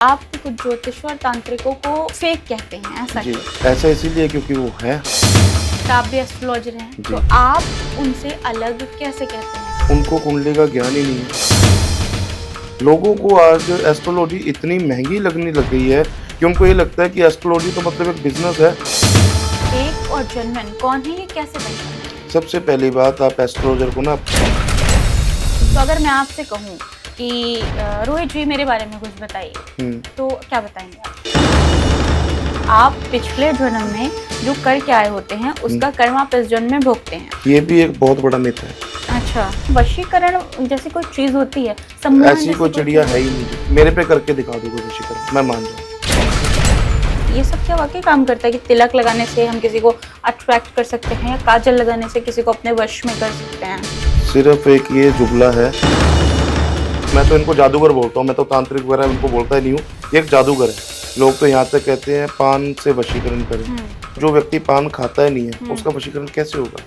आप कुछ ज्योतिष और तांत्रिकों को फेक कहते हैं, ऐसा जी, क्यों? ऐसा इसीलिए क्योंकि वो है। आप भी एस्ट्रोलॉजर हैं, जी। तो आप उनसे अलग कैसे कहते हैं? उनको कुंडली का ज्ञान ही नहीं है। लोगों को आज एस्ट्रोलॉजी इतनी महंगी लगने लग गई है कि उनको ये लगता है कि एस्ट्रोलॉजी तो मतलब एक बिजनेस है। फेक और जेन्युइन कौन है, ये कैसे पहचानें? सबसे पहली बात, आप एस्ट्रोलॉजर को ना तो अगर मैं आपसे कहूँ कि रोहित जी मेरे बारे में कुछ बताइए, तो क्या बताएंगे आप? आप पिछले जन्म में जो कर के आए होते हैं उसका कर्म आप इस जन्म में भोगते हैं। ये भी एक बहुत बड़ा मिथ है। अच्छा, वशीकरण जैसी कोई चीज होती है, ऐसी कोई चिड़िया है ही नहीं। मेरे पे करके दिखा दो कोई वशीकरण, मैं मान जाऊँ। ये सब क्या वाकई काम करता है कि तिलक लगाने से हम किसी को अट्रैक्ट कर सकते हैं, या काजल लगाने से किसी को अपने वश में कर सकते हैं? सिर्फ एक ये जुमला है। मैं तो इनको जादूगर बोलता हूँ, मैं तो तांत्रिक वगैरह उनको बोलता ही नहीं हूँ। ये एक जादूगर है। लोग तो यहाँ तक कहते हैं पान से वशीकरण करें। जो व्यक्ति पान खाता ही नहीं है उसका वशीकरण कैसे होगा?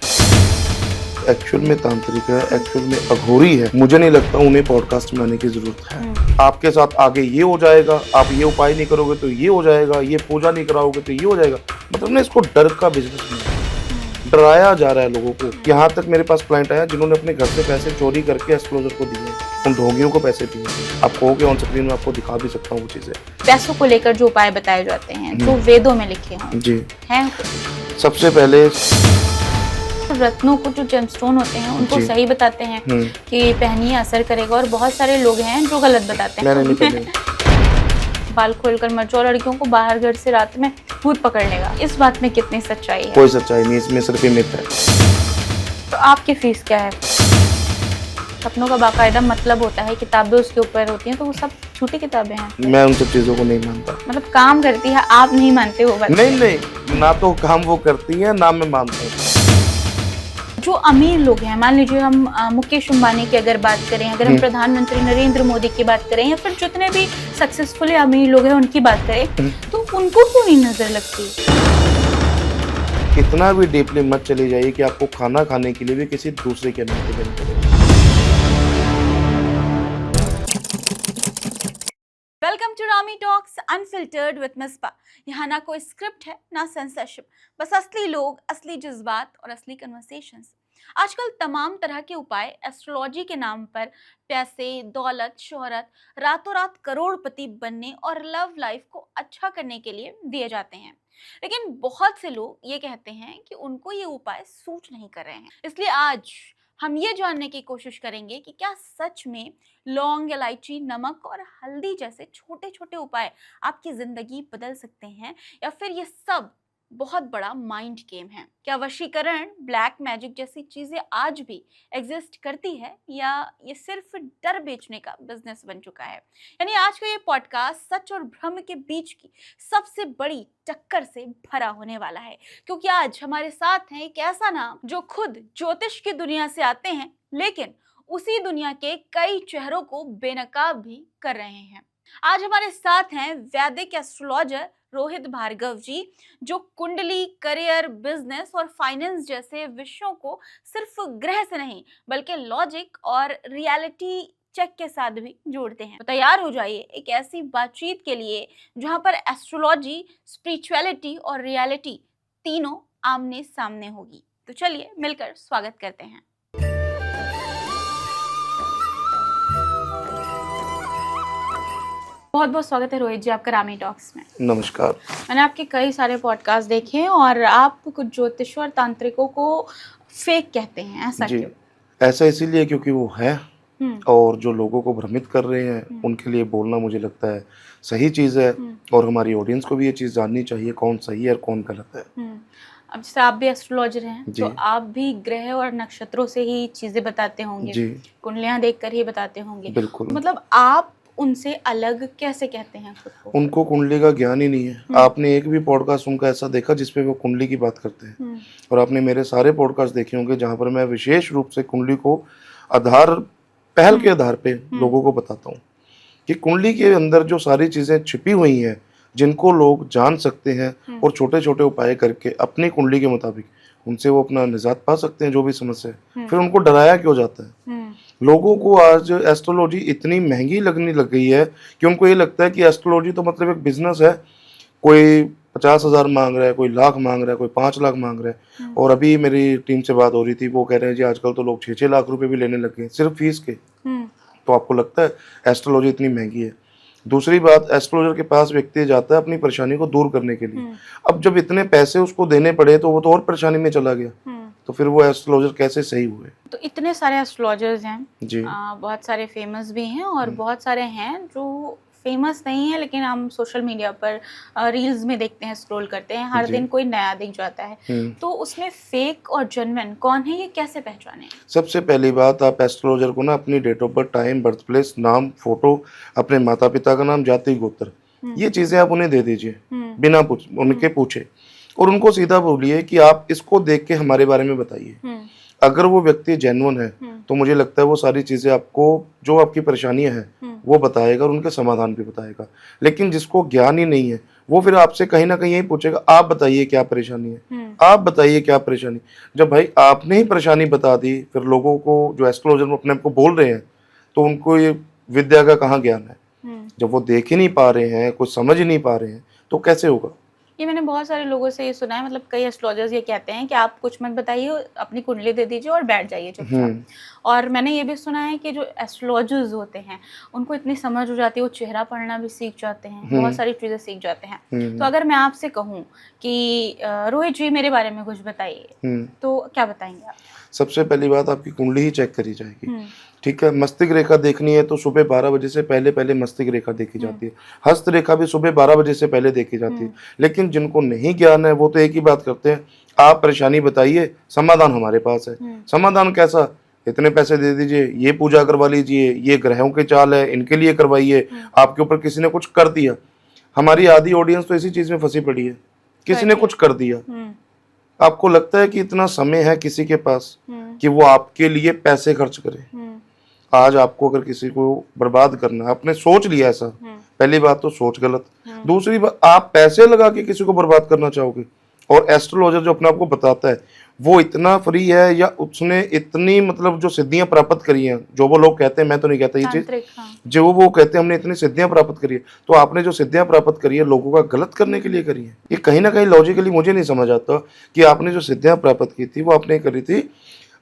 एक्चुअल में तांत्रिक है, एक्चुअल में अघोरी है। मुझे नहीं लगता उन्हें पॉडकास्ट में आने की जरूरत है। आपके साथ आगे ये हो जाएगा, आप ये उपाय नहीं करोगे तो ये हो जाएगा, ये पूजा नहीं कराओगे तो ये हो जाएगा। मतलब ना, इसको डर का बिजनेस नहीं है, डराया जा रहा है लोगों को। यहाँ तक मेरे पास क्लाइंट आया जिन्होंने अपने घर से पैसे चोरी करके एस्ट्रोलॉजर को दिए, उन ढोंगियों को पैसे दिए। आप कहोगे ऑन स्क्रीन में आपको दिखा भी सकता हूँ वो चीजें। पैसों को लेकर जो उपाय बताए जाते हैं, जो वेदों में लिखे हों, जी, हैं सबसे पहले रत्नों को, जो जेमस्टोन होते हैं उनको जी। सही बताते हैं कि पहनिए असर करेगा, और बहुत सारे लोग हैं जो गलत बताते हैं। मैंने नहीं पहने। बाल खोलकर मत जाओ, लड़कियों को बाहर घर से रात में भूत पकड़ लेगा। इस बात में कितनी सच्चाई है? कोई सच्चाई नहीं, इसमें सिर्फ मिथ है। तो आपकी फीस क्या है? सपनों का बाकायदा मतलब होता है, किताबें उसके ऊपर होती हैं, तो वो सब झूठी किताबें हैं। मैं उन सब चीजों को नहीं मानता। मतलब काम करती है, आप नहीं मानते हो? नहीं, ना तो काम वो करती है ना मैं मानता हूँ। जो अमीर लोग हैं, मान लीजिए हम मुकेश अंबानी की अगर बात करें, अगर हम प्रधानमंत्री नरेंद्र मोदी की बात करें, या फिर जितने भी सक्सेसफुल अमीर लोग हैं उनकी बात करें, तो उनको क्यों नहीं नजर लगती? इतना भी डीपली मत चली जाइए कि आपको खाना खाने के लिए भी किसी दूसरे के अनुमति लेनी पड़े। Welcome to Rami talks unfiltered with Misba. यहाँ ना कोई स्क्रिप्ट है ना सेंसरशिप, बस असली लोग, असली जज्बात और असली कन्वर्सेशंस। आजकल तमाम तरह के उपाय एस्ट्रोलॉजी के नाम पर पैसे, दौलत, शोहरत, रातों रात करोड़पति बनने और लव लाइफ को अच्छा करने के लिए दिए जाते हैं। लेकिन बहुत से लोग ये कहते हैं कि उनको ये उपाय सूट नहीं कर रहे हैं। इसलिए आज हम ये जानने की कोशिश करेंगे कि क्या सच में लौंग, इलायची, नमक और हल्दी जैसे छोटे छोटे उपाय आपकी जिंदगी बदल सकते हैं, या फिर ये सब बहुत बड़ा माइंड गेम है? क्या वशीकरण, ब्लैक मैजिक जैसी चीजें आज भी एग्जिस्ट करती है, या ये सिर्फ डर बेचने का बिजनेस बन चुका है? यानी आज का ये पॉडकास्ट सच और भ्रम के बीच की सबसे बड़ी टक्कर से भरा होने वाला है, क्योंकि आज हमारे साथ है एक ऐसा नाम जो खुद ज्योतिष की दुनिया से आते हैं, लेकिन उसी दुनिया के कई चेहरों को बेनकाब भी कर रहे हैं। आज हमारे साथ हैं वैदिक एस्ट्रोलॉजर रोहित भार्गव जी, जो कुंडली, करियर, बिजनेस और फाइनेंस जैसे विषयों को सिर्फ ग्रह से नहीं बल्कि लॉजिक और रियलिटी चेक के साथ भी जोड़ते हैं। तो तैयार हो जाइए एक ऐसी बातचीत के लिए जहां पर एस्ट्रोलॉजी, स्पिरिचुअलिटी और रियलिटी तीनों आमने सामने होगी। तो चलिए मिलकर स्वागत करते हैं। बहुत बहुत स्वागत है रोहित जी आपका रामी टॉक्स में। नमस्कार। मैंने आपके कई सारे पॉडकास्ट देखे हैं, और आप कुछ ज्योतिष और तांत्रिकों को फेक कहते हैं, ऐसा जी, क्यों? ऐसा इसीलिए क्योंकि वो है, और जो लोगों को भ्रमित कर रहे हैं उनके लिए बोलना मुझे लगता है सही चीज़ है। और हमारी ऑडियंस को भी ये चीज़ जाननी चाहिए कौन सही है और कौन गलत है। अब जैसे आप भी एस्ट्रोलॉजर हैं, जी। तो आप भी ग्रह और नक्षत्रों से ही चीजें बताते होंगे, जी, कुंडलियां देखकर ही बताते होंगे। बिल्कुल। मतलब आप उनसे अलग कैसे कहते हैं खुद को? उनको कुंडली का ज्ञान ही नहीं है। आपने एक भी पॉडकास्ट उनका ऐसा देखा जिसपे वो कुंडली की बात करते हैं? और आपने मेरे सारे पॉडकास्ट देखे होंगे जहाँ पर मैं विशेष रूप से कुंडली को पहल के आधार पे लोगों को बताता हूँ कि कुंडली के अंदर जो सारी चीजें छिपी हुई हैं, जिनको लोग जान सकते हैं और छोटे छोटे उपाय करके अपनी कुंडली के मुताबिक उनसे वो अपना निजात पा सकते हैं जो भी समस्या है। फिर उनको डराया क्यों जाता है? लोगों को आज एस्ट्रोलॉजी इतनी महंगी लगने लग गई है कि उनको ये लगता है कि एस्ट्रोलॉजी तो मतलब एक बिजनेस है। कोई 50,000 मांग रहा है, कोई लाख मांग रहा है, कोई 5 लाख मांग रहा है। और अभी मेरी टीम से बात हो रही थी, वो कह रहे हैं जी आजकल तो लोग 6-6 लाख रुपए भी लेने लग गए सिर्फ फीस के। तो आपको लगता है एस्ट्रोलॉजी इतनी महंगी है? दूसरी बात, एस्ट्रोलॉजर के पास व्यक्ति जाता है अपनी परेशानी को दूर करने के लिए। अब जब इतने पैसे उसको देने पड़े तो वो तो और परेशानी में चला गया। तो फिर वो एस्ट्रोलॉजर कैसे सही हुए? तो इतने सारे एस्ट्रोलॉजर्स हैं जी। बहुत सारे फेमस भी हैं और बहुत सारे हैं जो फेमस नहीं है, लेकिन हम सोशल मीडिया पर रील्स में देखते हैं, स्क्रॉल करते हैं, हर जी। दिन कोई नया दिख जाता है। तो उसमें फेक और जेन्युइन कौन है, ये कैसे पहचाने? सबसे पहली बात, आप एस्ट्रोलॉजर को ना अपनी date of birth, time, birth place, नाम, फोटो, अपने माता पिता का नाम, जाति, गोत्र, ये चीजें आप उन्हें दे दीजिए बिना उनके पूछे। और उनको सीधा बोलिए कि आप इसको देख के हमारे बारे में बताइए। अगर वो व्यक्ति जेन्युइन है तो मुझे लगता है वो सारी चीजें आपको, जो आपकी परेशानियां हैं वो बताएगा और उनके समाधान भी बताएगा। लेकिन जिसको ज्ञान ही नहीं है वो फिर आपसे कहीं ना कहीं यही पूछेगा, आप बताइए क्या परेशानी है, आप बताइए क्या परेशानी। जब भाई आपने ही परेशानी बता दी, फिर लोगों को जो एस्ट्रोलॉजर अपने आप को बोल रहे हैं तो उनको ये विद्या का कहाँ ज्ञान है? जब वो देख ही नहीं पा रहे हैं, कुछ समझ ही नहीं पा रहे हैं, तो कैसे होगा? ये मैंने बहुत सारे लोगों से ये सुना है, मतलब कई एस्ट्रोलॉजर्स ये कहते हैं कि आप कुछ मत बताइए, अपनी कुंडली दे दीजिए और बैठ जाइए चुपचाप। और मैंने ये भी सुना है कि जो एस्ट्रोलॉजर्स होते हैं उनको इतनी समझ हो जाती है, वो चेहरा पढ़ना भी सीख जाते हैं, बहुत सारी चीज़ें सीख जाते हैं। तो अगर मैं आपसे कहूँ कि रोहित जी मेरे बारे में कुछ बताइए, तो क्या बताएंगे आप? सबसे पहली बात, आपकी कुंडली ही चेक करी जाएगी। ठीक है, मस्तिष्क रेखा देखनी है तो सुबह 12 बजे से पहले मस्तिष्क रेखा देखी जाती है। हस्त रेखा भी सुबह 12 बजे से पहले देखी जाती है। लेकिन जिनको नहीं ज्ञान है वो तो एक ही बात करते हैं, आप परेशानी बताइए, समाधान हमारे पास है। समाधान कैसा? इतने पैसे दे दीजिए, ये पूजा करवा लीजिए, ये ग्रहों के चाल है, इनके लिए करवाइए, आपके ऊपर किसी ने कुछ कर दिया। हमारी आधी ऑडियंस तो इसी चीज में फंसी पड़ी है, किसी ने कुछ कर दिया। आपको लगता है कि इतना समय है किसी के पास कि वो आपके लिए पैसे खर्च करे? आज आपको अगर किसी को बर्बाद करना है, आपने सोच लिया ऐसा, पहली बात तो सोच गलत। दूसरी बात, आप पैसे लगा के किसी को बर्बाद करना चाहोगे? और एस्ट्रोलॉजर जो अपने आप को बताता है वो इतना फ्री है या उसने इतनी मतलब जो सिद्धियां प्राप्त करी हैं, जो वो लोग कहते हैं, मैं तो नहीं कहता ये चीज, जो वो कहते हैं हमने इतनी सिद्धियां प्राप्त करी है, तो आपने जो सिद्धियां प्राप्त करी है लोगों का गलत करने के लिए करी है। ये कहीं ना कहीं लॉजिकली मुझे नहीं समझ आता कि आपने जो सिद्धियां प्राप्त की थी वो आपने करी थी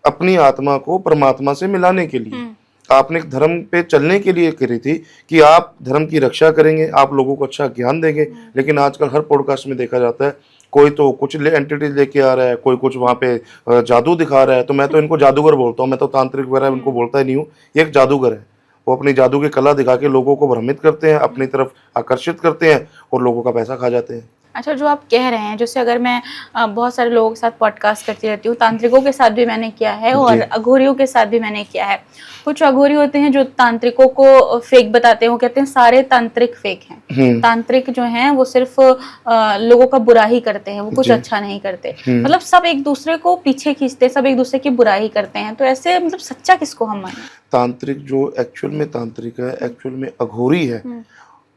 अपनी आत्मा को परमात्मा से मिलाने के लिए। आपने धर्म पे चलने के लिए करी थी कि आप धर्म की रक्षा करेंगे, आप लोगों को अच्छा ज्ञान देंगे। लेकिन आजकल हर पॉडकास्ट में देखा जाता है कोई तो कुछ एंटिटीज लेके आ रहा है, कोई कुछ वहाँ पे जादू दिखा रहा है। तो मैं तो इनको जादूगर बोलता हूँ, मैं तो तांत्रिक वगैरह इनको बोलता ही नहीं हूँ। ये एक जादूगर है, वो अपनी जादू की कला दिखा के लोगों को भ्रमित करते हैं, अपनी तरफ आकर्षित करते हैं और लोगों का पैसा खा जाते हैं। अच्छा, जो आप कह रहे हैं, जैसे अगर मैं बहुत सारे लोगों के साथ पॉडकास्ट करती रहती हूँ, तांत्रिकों के साथ भी मैंने किया है और अघोरियों के साथ भी मैंने किया है। कुछ अघोरी होते हैं जो तांत्रिकों को फेक बताते हैं, वो कहते हैं सारे तांत्रिक फेक हैं। तांत्रिक जो हैं वो सिर्फ लोगों का बुरा ही करते हैं, वो कुछ अच्छा नहीं करते। मतलब सब एक दूसरे को पीछे खींचते हैं, सब एक दूसरे की बुराई करते हैं। तो ऐसे मतलब सच्चा किसको हम माने? तांत्रिक जो एक्चुअल में तांत्रिक है, एक्चुअल में अघोरी है,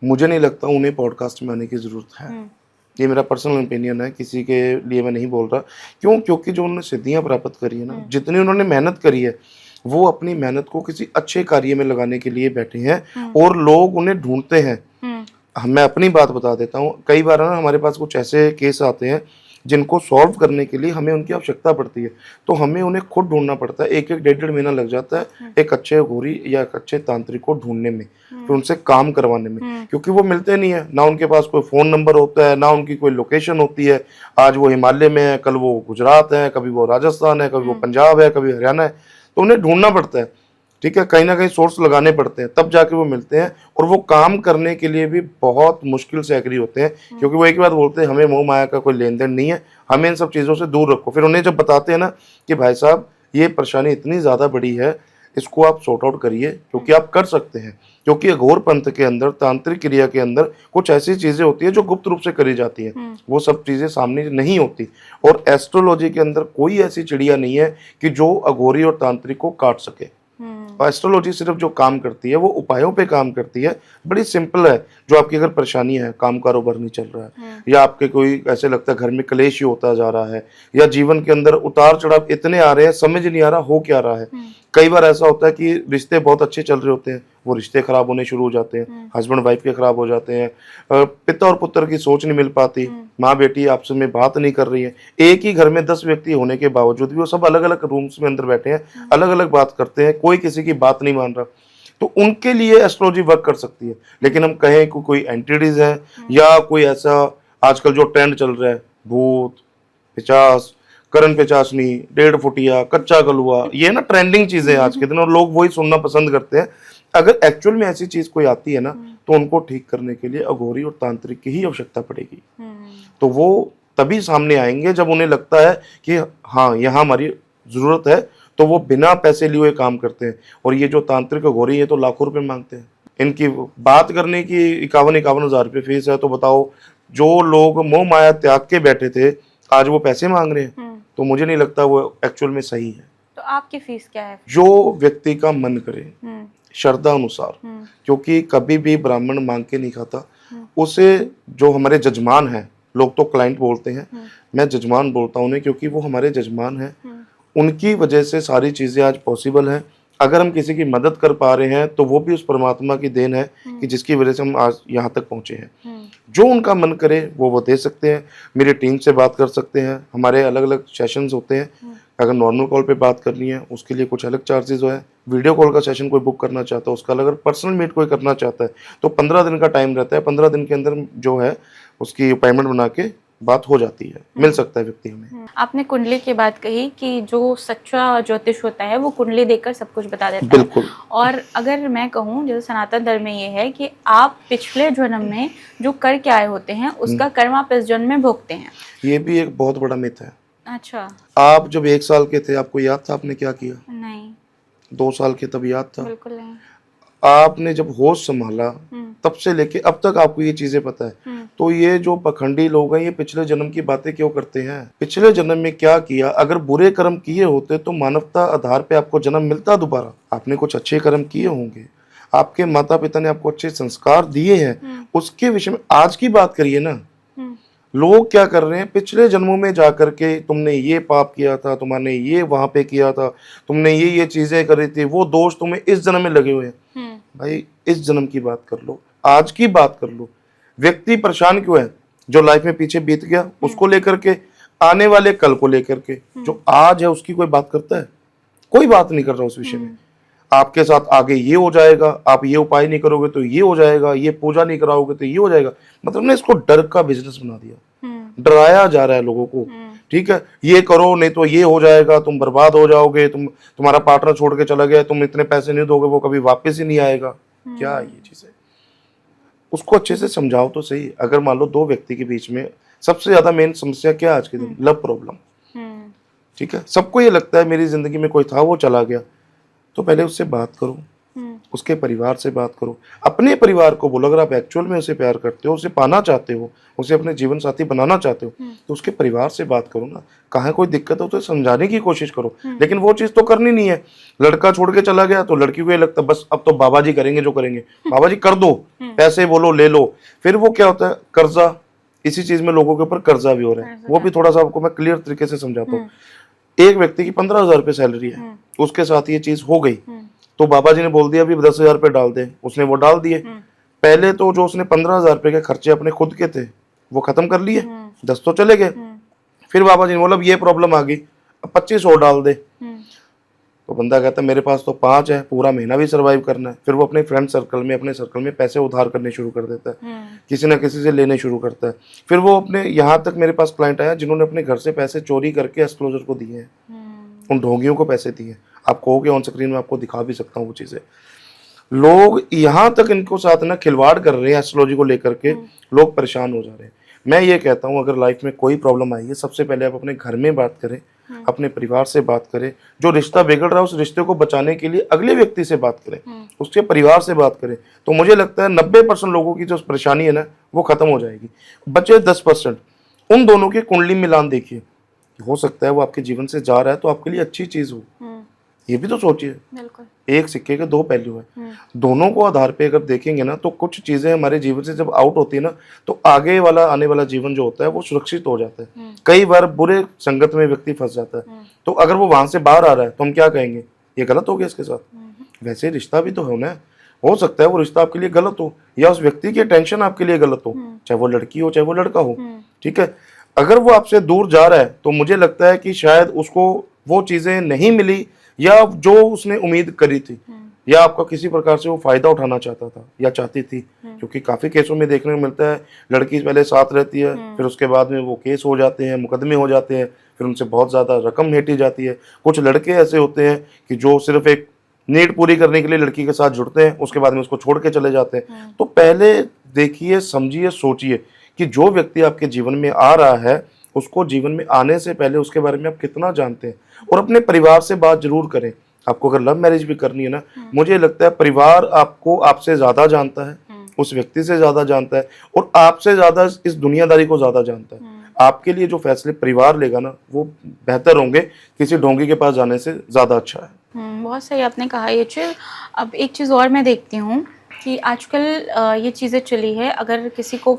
मुझे नहीं लगता उन्हें पॉडकास्ट में आने की जरूरत है। ये मेरा पर्सनल ओपिनियन है, किसी के लिए मैं नहीं बोल रहा। क्यों? क्योंकि जो उन्होंने सिद्धियां प्राप्त करी है ना, जितनी उन्होंने मेहनत करी है, वो अपनी मेहनत को किसी अच्छे कार्य में लगाने के लिए बैठे हैं और लोग उन्हें ढूंढते हैं। मैं अपनी बात बता देता हूँ, कई बार ना हमारे पास कुछ ऐसे केस आते हैं जिनको सॉल्व करने के लिए हमें उनकी आवश्यकता पड़ती है, तो हमें उन्हें खुद ढूंढना पड़ता है। एक 1.5 महीना लग जाता है एक अच्छे घोरी या एक अच्छे तांत्रिक को ढूंढने में, फिर उनसे काम करवाने में, क्योंकि वो मिलते नहीं है ना। उनके पास कोई फोन नंबर होता है, ना उनकी कोई लोकेशन होती है। आज वो हिमालय में है, कल वो गुजरात है, कभी वो राजस्थान है, कभी वो पंजाब है, कभी हरियाणा है। तो उन्हें ढूंढना पड़ता है, ठीक है, कहीं ना कहीं सोर्स लगाने पड़ते हैं, तब जाके वो मिलते हैं। और वो काम करने के लिए भी बहुत मुश्किल से एग्री होते हैं, क्योंकि वो एक बात बोलते हैं, हमें मोह माया का कोई लेन देन नहीं है, हमें इन सब चीज़ों से दूर रखो। फिर उन्हें जब बताते हैं ना कि भाई साहब ये परेशानी इतनी ज़्यादा बड़ी है, इसको आप सॉर्ट आउट करिए, क्योंकि आप कर सकते हैं। क्योंकि अघोर पंथ के अंदर, तांत्रिक क्रिया के अंदर कुछ ऐसी चीज़ें होती है जो गुप्त रूप से करी जाती हैं, वो सब चीज़ें सामने नहीं होती। और एस्ट्रोलॉजी के अंदर कोई ऐसी चिड़िया नहीं है कि जो अघोरी और तांत्रिक को काट सके। और एस्ट्रोलॉजी सिर्फ जो काम करती है वो उपायों पे काम करती है, बड़ी सिंपल है। जो आपकी अगर परेशानी है, काम कारोबार नहीं चल रहा है, या आपके कोई ऐसे लगता है घर में क्लेश ही होता जा रहा है, या जीवन के अंदर उतार चढ़ाव इतने आ रहे हैं, समझ नहीं आ रहा हो क्या रहा है। कई बार ऐसा होता है कि रिश्ते बहुत अच्छे चल रहे होते हैं, वो रिश्ते खराब होने शुरू हो जाते हैं, हस्बैंड वाइफ के खराब हो जाते हैं, पिता और पुत्र की सोच नहीं मिल पाती, माँ बेटी आपस में बात नहीं कर रही है। एक ही घर में 10 व्यक्ति होने के बावजूद भी वो सब अलग अलग रूम्स में अंदर बैठे हैं, अलग अलग बात करते हैं, कोई किसी की बात नहीं मान रहा। तो उनके लिए एस्ट्रोलॉजी वर्क कर सकती है। लेकिन हम कहें कि कोई एंटिटीज है या कोई ऐसा आजकल जो ट्रेंड चल रहा है, भूत पिचास, करण पिचासनी, 1.5 फुटिया, कच्चा कलुआ, ये ना ट्रेंडिंग चीजें आज के दिन, और लोग वही सुनना पसंद करते हैं। अगर एक्चुअल में ऐसी चीज कोई आती है ना, तो उनको ठीक करने के लिए अघोरी और तांत्रिक की ही आवश्यकता पड़ेगी। तो वो तभी सामने आएंगे जब उन्हें लगता है कि हाँ यहाँ हमारी जरूरत है, तो वो बिना पैसे लिए हुए काम करते हैं। और ये जो तांत्रिक अघोरी है तो लाखों रुपए मांगते हैं। इनकी बात करने की 51 हज़ार रुपये फीस है। तो बताओ, जो लोग मोह माया त्याग के बैठे थे, आज वो पैसे मांग रहे हैं। तो मुझे नहीं लगता वो एक्चुअल में सही है। तो आपकी फीस क्या है? जो व्यक्ति का मन करे, श्रद्धा अनुसार, क्योंकि कभी भी ब्राह्मण मांग के नहीं खाता। उसे जो हमारे जजमान हैं, लोग तो क्लाइंट बोलते हैं, मैं जजमान बोलता हूँ उन्हें, क्योंकि वो हमारे जजमान हैं। उनकी वजह से सारी चीजें आज पॉसिबल है। अगर हम किसी की मदद कर पा रहे हैं तो वो भी उस परमात्मा की देन है कि जिसकी वजह से हम आज यहाँ तक पहुंचे हैं। जो उनका मन करे वो दे सकते हैं। मेरी टीम से बात कर सकते हैं। हमारे अलग अलग सेशंस होते हैं। अगर नॉर्मल कॉल पे बात करनी है उसके लिए कुछ अलग चार्जेस है। वीडियो कॉल का सेशन कोई बुक करना चाहता है उसका अलग। अगर पर्सनल मीट कोई करना चाहता है तो 15 दिन का टाइम रहता है। 15 दिन के अंदर जो है उसकी अपॉइंटमेंट बना के बात हो जाती है, मिल सकता है व्यक्ति हमें। आपने कुंडली की बात कही कि जो सच्चा ज्योतिष होता है वो कुंडली देखकर सब कुछ बता देता है। बिल्कुल। और अगर मैं कहूँ, जैसे सनातन धर्म में ये है कि आप पिछले जन्म में जो कर के आए होते हैं उसका कर्म आप इस जन्म में भोगते हैं। ये भी एक बहुत बड़ा मिथ है। अच्छा। आप जब 1 साल के थे आपको याद था आपने क्या किया? नहीं। 2 साल के तब याद था? बिल्कुल नहीं। आपने जब होश संभाला तब से लेके अब तक आपको ये चीजें पता है। तो ये जो पखंडी लोग हैं ये पिछले जन्म की बातें क्यों करते हैं? पिछले जन्म में क्या किया? अगर बुरे कर्म किए होते तो मानवता आधार पे आपको जन्म मिलता दोबारा। आपने कुछ अच्छे कर्म किए होंगे, आपके माता पिता ने आपको अच्छे संस्कार दिए हैं, उसके विषय में आज की बात करिए ना। लोग क्या कर रहे हैं, पिछले जन्मों में जाकर के तुमने ये पाप किया था, तुमने ये वहां पे किया था, तुमने ये चीजें करी थी, वो दोष तुम्हें इस जन्म में लगे हुए हैं। भाई इस जन्म की बात कर लो, आज की बात कर लो। व्यक्ति परेशान क्यों है? जो लाइफ में पीछे बीत गया उसको लेकर के, आने वाले कल को लेकर के। जो आज है उसकी कोई बात करता है? कोई बात नहीं कर रहा उस विषय में। आपके साथ आगे ये हो जाएगा, आप ये उपाय नहीं करोगे तो ये हो जाएगा, ये पूजा नहीं कराओगे तो ये हो जाएगा। मतलब ना इसको डर का बिजनेस बना दिया, डराया जा रहा है लोगों को। ठीक है, ये करो नहीं तो ये हो जाएगा, तुम बर्बाद हो जाओगे, तुम्हारा पार्टनर छोड़ के चला गया, तुम इतने पैसे नहीं दोगे वो कभी वापस ही नहीं आएगा। क्या ये चीजें? उसको अच्छे से समझाओ तो सही। अगर मान लो 2 व्यक्ति के बीच में सबसे ज्यादा मेन समस्या क्या है आज के दिन? Love problem. ठीक है, सबको ये लगता है मेरी जिंदगी में कोई था वो चला गया। तो पहले उससे बात करो, उसके परिवार से बात करो, अपने परिवार को बोलो। अगर आप एक्चुअल में उसे प्यार करते हो, उसे पाना चाहते हो, उसे अपने जीवन साथी बनाना चाहते हो, तो उसके परिवार से बात करो ना। कहाँ कोई दिक्कत हो तो समझाने की कोशिश करो। लेकिन वो चीज तो करनी नहीं है। लड़का छोड़ के चला गया तो लड़की को ये लगता है बस अब तो बाबा जी करेंगे जो करेंगे। बाबा जी कर दो, पैसे बोलो ले लो। फिर वो क्या होता है, कर्जा। इसी चीज में लोगों के ऊपर कर्जा भी हो रहा है। वो भी थोड़ा सा आपको मैं क्लियर तरीके से समझाता हूँ। एक व्यक्ति की 15,000 रुपये सैलरी है, उसके साथ ये चीज हो गई तो बाबा जी ने बोल दिया अभी 10,000 रुपये डाल दे। उसने वो डाल दिए। पहले तो जो उसने 15,000 रुपये के खर्चे अपने खुद के थे वो खत्म कर लिए, 10 तो चले गए। फिर बाबा जी ने बोला ये प्रॉब्लम आ गई, अब 25 और डाल दे। तो बंदा कहता है मेरे पास तो 5 है, पूरा महीना भी सर्वाइव करना है। फिर वो अपने फ्रेंड सर्कल में, अपने सर्कल में पैसे उधार करने शुरू कर देता है, किसी ना किसी से लेने शुरू करता है। फिर वो अपने, यहाँ तक मेरे पास क्लाइंट आया जिन्होंने अपने घर से पैसे चोरी करके एस्ट्रोलॉजर को दिए हैं, उन ढोंगियों को पैसे दिए। आप कहोगे ऑन स्क्रीन में आपको दिखा भी सकता हूँ वो चीजें। लोग यहाँ तक इनको साथ ना खिलवाड़ कर रहे हैं एस्ट्रोलॉजी को लेकर के, लोग परेशान हो जा रहे हैं। मैं ये कहता हूँ अगर लाइफ में कोई प्रॉब्लम आई है, सबसे पहले आप अपने घर में बात करें, अपने परिवार से बात करें। जो रिश्ता बिगड़ रहा है उस रिश्ते को बचाने के लिए अगले व्यक्ति से बात करें, उसके परिवार से बात करें। तो मुझे लगता है 90% लोगों की जो परेशानी है ना वो खत्म हो जाएगी। बचे 10%, उन दोनों की कुंडली मिलान देखिए। हो सकता है वो आपके जीवन से जा रहा है तो आपके लिए अच्छी चीज हो, ये भी तो सोचिए, बिल्कुल। एक सिक्के के दो पहलू है। दोनों को आधार पे अगर देखेंगे ना, तो कुछ चीजें हमारे जीवन से जब आउट होती है ना, तो आगे वाला आने वाला जीवन जो होता है वो सुरक्षित हो जाता है। कई बार बुरे संगत में व्यक्ति फंस जाता है, तो अगर वो वहां से बाहर आ रहा है तो हम क्या कहेंगे, ये गलत हो गया इसके साथ। वैसे रिश्ता भी तो होना है, हो सकता है वो रिश्ता आपके लिए गलत हो, या उस व्यक्ति की टेंशन आपके लिए गलत हो, चाहे वो लड़की हो चाहे वो लड़का हो। ठीक है, अगर वो आपसे दूर जा रहा है तो मुझे लगता है कि शायद उसको वो चीजें नहीं मिली, या जो उसने उम्मीद करी थी, या आपका किसी प्रकार से वो फायदा उठाना चाहता था या चाहती थी। क्योंकि काफी केसों में देखने को मिलता है, लड़की पहले साथ रहती है, फिर उसके बाद में वो केस हो जाते हैं, मुकदमे हो जाते हैं, फिर उनसे बहुत ज्यादा रकम हेटी जाती है। कुछ लड़के ऐसे होते हैं कि जो सिर्फ एक नीड पूरी करने के लिए लड़की के साथ जुड़ते हैं, उसके बाद में उसको छोड़ के चले जाते हैं। तो पहले देखिए, समझिए, सोचिए कि जो व्यक्ति आपके जीवन में आ रहा है, उसको जीवन में आने से पहले उसके बारे में आप कितना जानते हैं, और अपने परिवार से बात जरूर करें। आपको अगर लव मैरिज भी करनी है ना, मुझे लगता है परिवार आपको आपसे ज्यादा जानता है, उस व्यक्ति से ज्यादा जानता है, और आपसे ज्यादा इस दुनियादारी को ज्यादा जानता है। आपके लिए जो फैसले परिवार लेगा ना, वो बेहतर होंगे किसी ढोंगी के पास जाने से ज्यादा अच्छा है। बहुत सही आपने कहा ये चीज़। अब एक चीज़ और मैं देखती हूँ कि आजकल ये चीज़ें चली है, अगर किसी को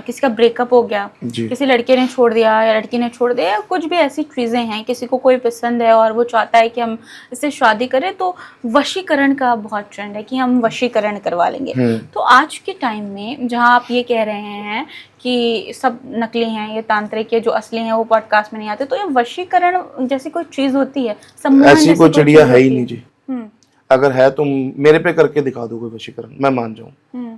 किसी का ब्रेकअप हो गया, जी। किसी लड़के ने छोड़ दिया या लड़की ने छोड़ दिया, या कुछ भी ऐसी चीज़ें हैं, किसी को कोई पसंद है और वो चाहता है कि हम इससे शादी करें, तो वशीकरण का बहुत ट्रेंड है कि हम वशीकरण करवा लेंगे। तो आज के टाइम में जहाँ आप ये कह रहे हैं कि सब नकली हैं, ये तांत्रिक है, जो असली हैं वो पॉडकास्ट में नहीं आते, तो ये वशीकरण जैसी कोई चीज़ होती है, सम्मोहन ऐसी जैसी कोई चिड़िया चीज़ है ही होती नहीं जी। अगर है तो मेरे पे करके दिखा दो कोई वशीकरण, मैं मान जाऊं।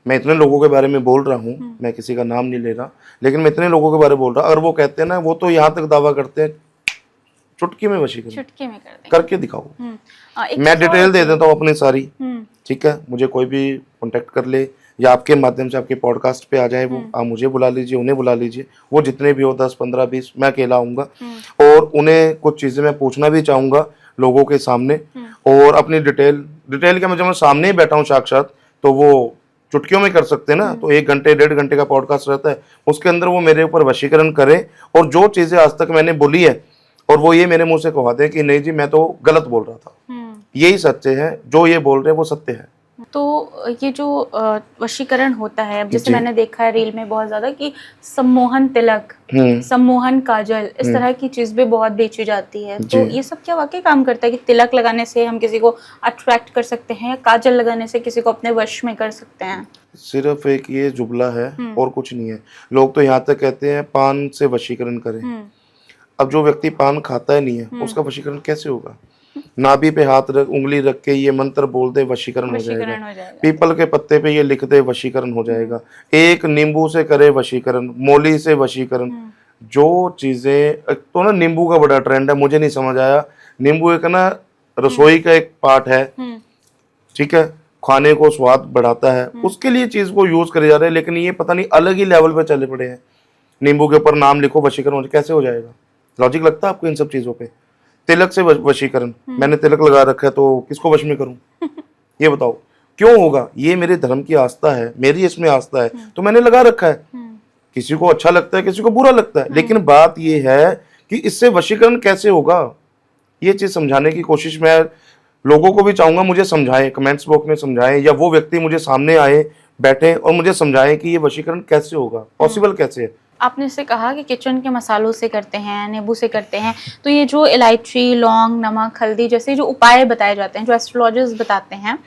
मैं इतने लोगों के बारे में बोल रहा हूँ, मैं किसी का नाम नहीं ले रहा, लेकिन मैं इतने लोगों के बारे में बोल रहा, अगर वो कहते हैं ना, वो तो यहाँ तक दावा करते हैं चुटकी में वशीकरण, चुटकी में कर देंगे। करके दिखाओ। एक मैं चीज़ और डिटेल दे होती है। देता हूँ अपनी सारी। ठीक है, मुझे कोई भी कांटेक्ट कर ले, या आपके माध्यम से आपके पॉडकास्ट पे आ जाए, वो आप मुझे बुला लीजिए, उन्हें बुला लीजिए, वो जितने भी हो 10 15 20, मैं अकेला आऊँगा, और उन्हें कुछ चीज़ें मैं पूछना भी चाहूँगा लोगों के सामने, और अपनी डिटेल क्या, मैं सामने ही बैठा हूँ साक्षात, तो वो चुटकियों में कर सकते हैं ना। तो 1 घंटे 1.5 घंटे का पॉडकास्ट रहता है, उसके अंदर वो मेरे ऊपर वशीकरण करें, और जो चीज़ें आज तक मैंने बोली है, और वो ये मेरे मुंह से कहवा दें कि नहीं जी मैं तो गलत बोल रहा था, यही सत्य है, जो ये बोल रहे हैं वो सत्य है। तो ये जो वशीकरण होता है, अब जैसे जी। मैंने देखा है रील में बहुत ज्यादा कि सम्मोहन तिलक, सम्मोहन काजल, इस तरह की चीज भी बहुत बेची जाती है। तो जी। ये सब क्या वाकई काम करता है कि तिलक लगाने से हम किसी को अट्रैक्ट कर सकते हैं, या काजल लगाने से किसी को अपने वश में कर सकते हैं? सिर्फ एक ये जुमला है और कुछ नहीं है। लोग तो यहाँ तक कहते हैं पान से वशीकरण करें। अब जो व्यक्ति पान खाता ही नहीं है, उसका वशीकरण कैसे होगा? नाभि पे हाथ रख, उंगली रख के ये मंत्र बोल दे, वशीकरण हो जाएगा। पीपल के पत्ते पे ये लिख दे, वशीकरण हो जाएगा। एक नींबू से करे वशीकरण, मौली से वशीकरण। जो चीजें, तो ना नींबू का बड़ा ट्रेंड है, मुझे नहीं समझ आया। नींबू एक ना रसोई का एक पार्ट है, ठीक है, खाने को स्वाद बढ़ाता है, उसके लिए चीज को यूज करे जा रहे हैं, लेकिन ये पता नहीं अलग ही लेवल पे चले पड़े हैं। नींबू के ऊपर नाम लिखो, वशीकरण कैसे हो जाएगा? लॉजिक लगता है आपको इन सब चीजों पे? तिलक से वशीकरण, मैंने तिलक लगा रखा है तो किसको वश में करूं? ये बताओ क्यों होगा? ये मेरे धर्म की आस्था है, मेरी इसमें आस्था है, तो मैंने लगा रखा है। किसी को अच्छा लगता है, किसी को बुरा लगता है, लेकिन बात ये है कि इससे वशीकरण कैसे होगा, ये चीज समझाने की कोशिश मैं लोगों को भी चाहूंगा, मुझे समझाएं, कमेंट्स बॉक्स में समझाएं, या वो व्यक्ति मुझे सामने आए, बैठे और मुझे समझाएं कि ये वशीकरण कैसे होगा, पॉसिबल कैसे है। आपने इससे कहा कि किचन के मसालों से करते हैं, नींबू से करते हैं, तो ये जो इलायची, लौंग, नमक, हल्दी जैसे जो उपाय बताए जाते हैं, जो एस्ट्रोलॉजर्स बताते हैं,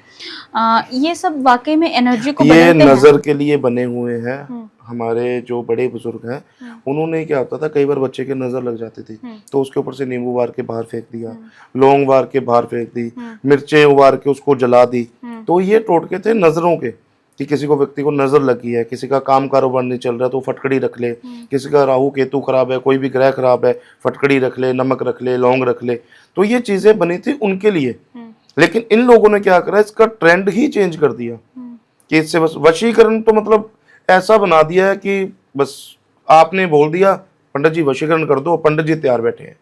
ये सब वाकई में एनर्जी को ये बदलते हैं? नजर के लिए बने हुए हैं। हमारे जो बड़े बुजुर्ग हैं, उन्होंने क्या होता था, कई बार बच्चे के नजर लग जाती थी, तो उसके ऊपर से नींबू वार के बाहर फेंक दिया, लौंग वार के बाहर फेंक दी, मिर्चें उबार के उसको जला दी। तो ये टोटके थे नजरों के, कि किसी को व्यक्ति को नजर लगी है, किसी का काम कारोबार नहीं चल रहा तो फटकड़ी रख ले, किसी का राहु केतु खराब है, कोई भी ग्रह खराब है, फटकड़ी रख ले, नमक रख ले, लौंग रख ले। तो ये चीजें बनी थी उनके लिए, लेकिन इन लोगों ने क्या करा, इसका ट्रेंड ही चेंज कर दिया कि इससे बस वशीकरण तो मतलब ऐसा बना दिया है कि बस आपने बोल दिया पंडित जी वशीकरण कर दो, पंडित जी तैयार बैठे हैं,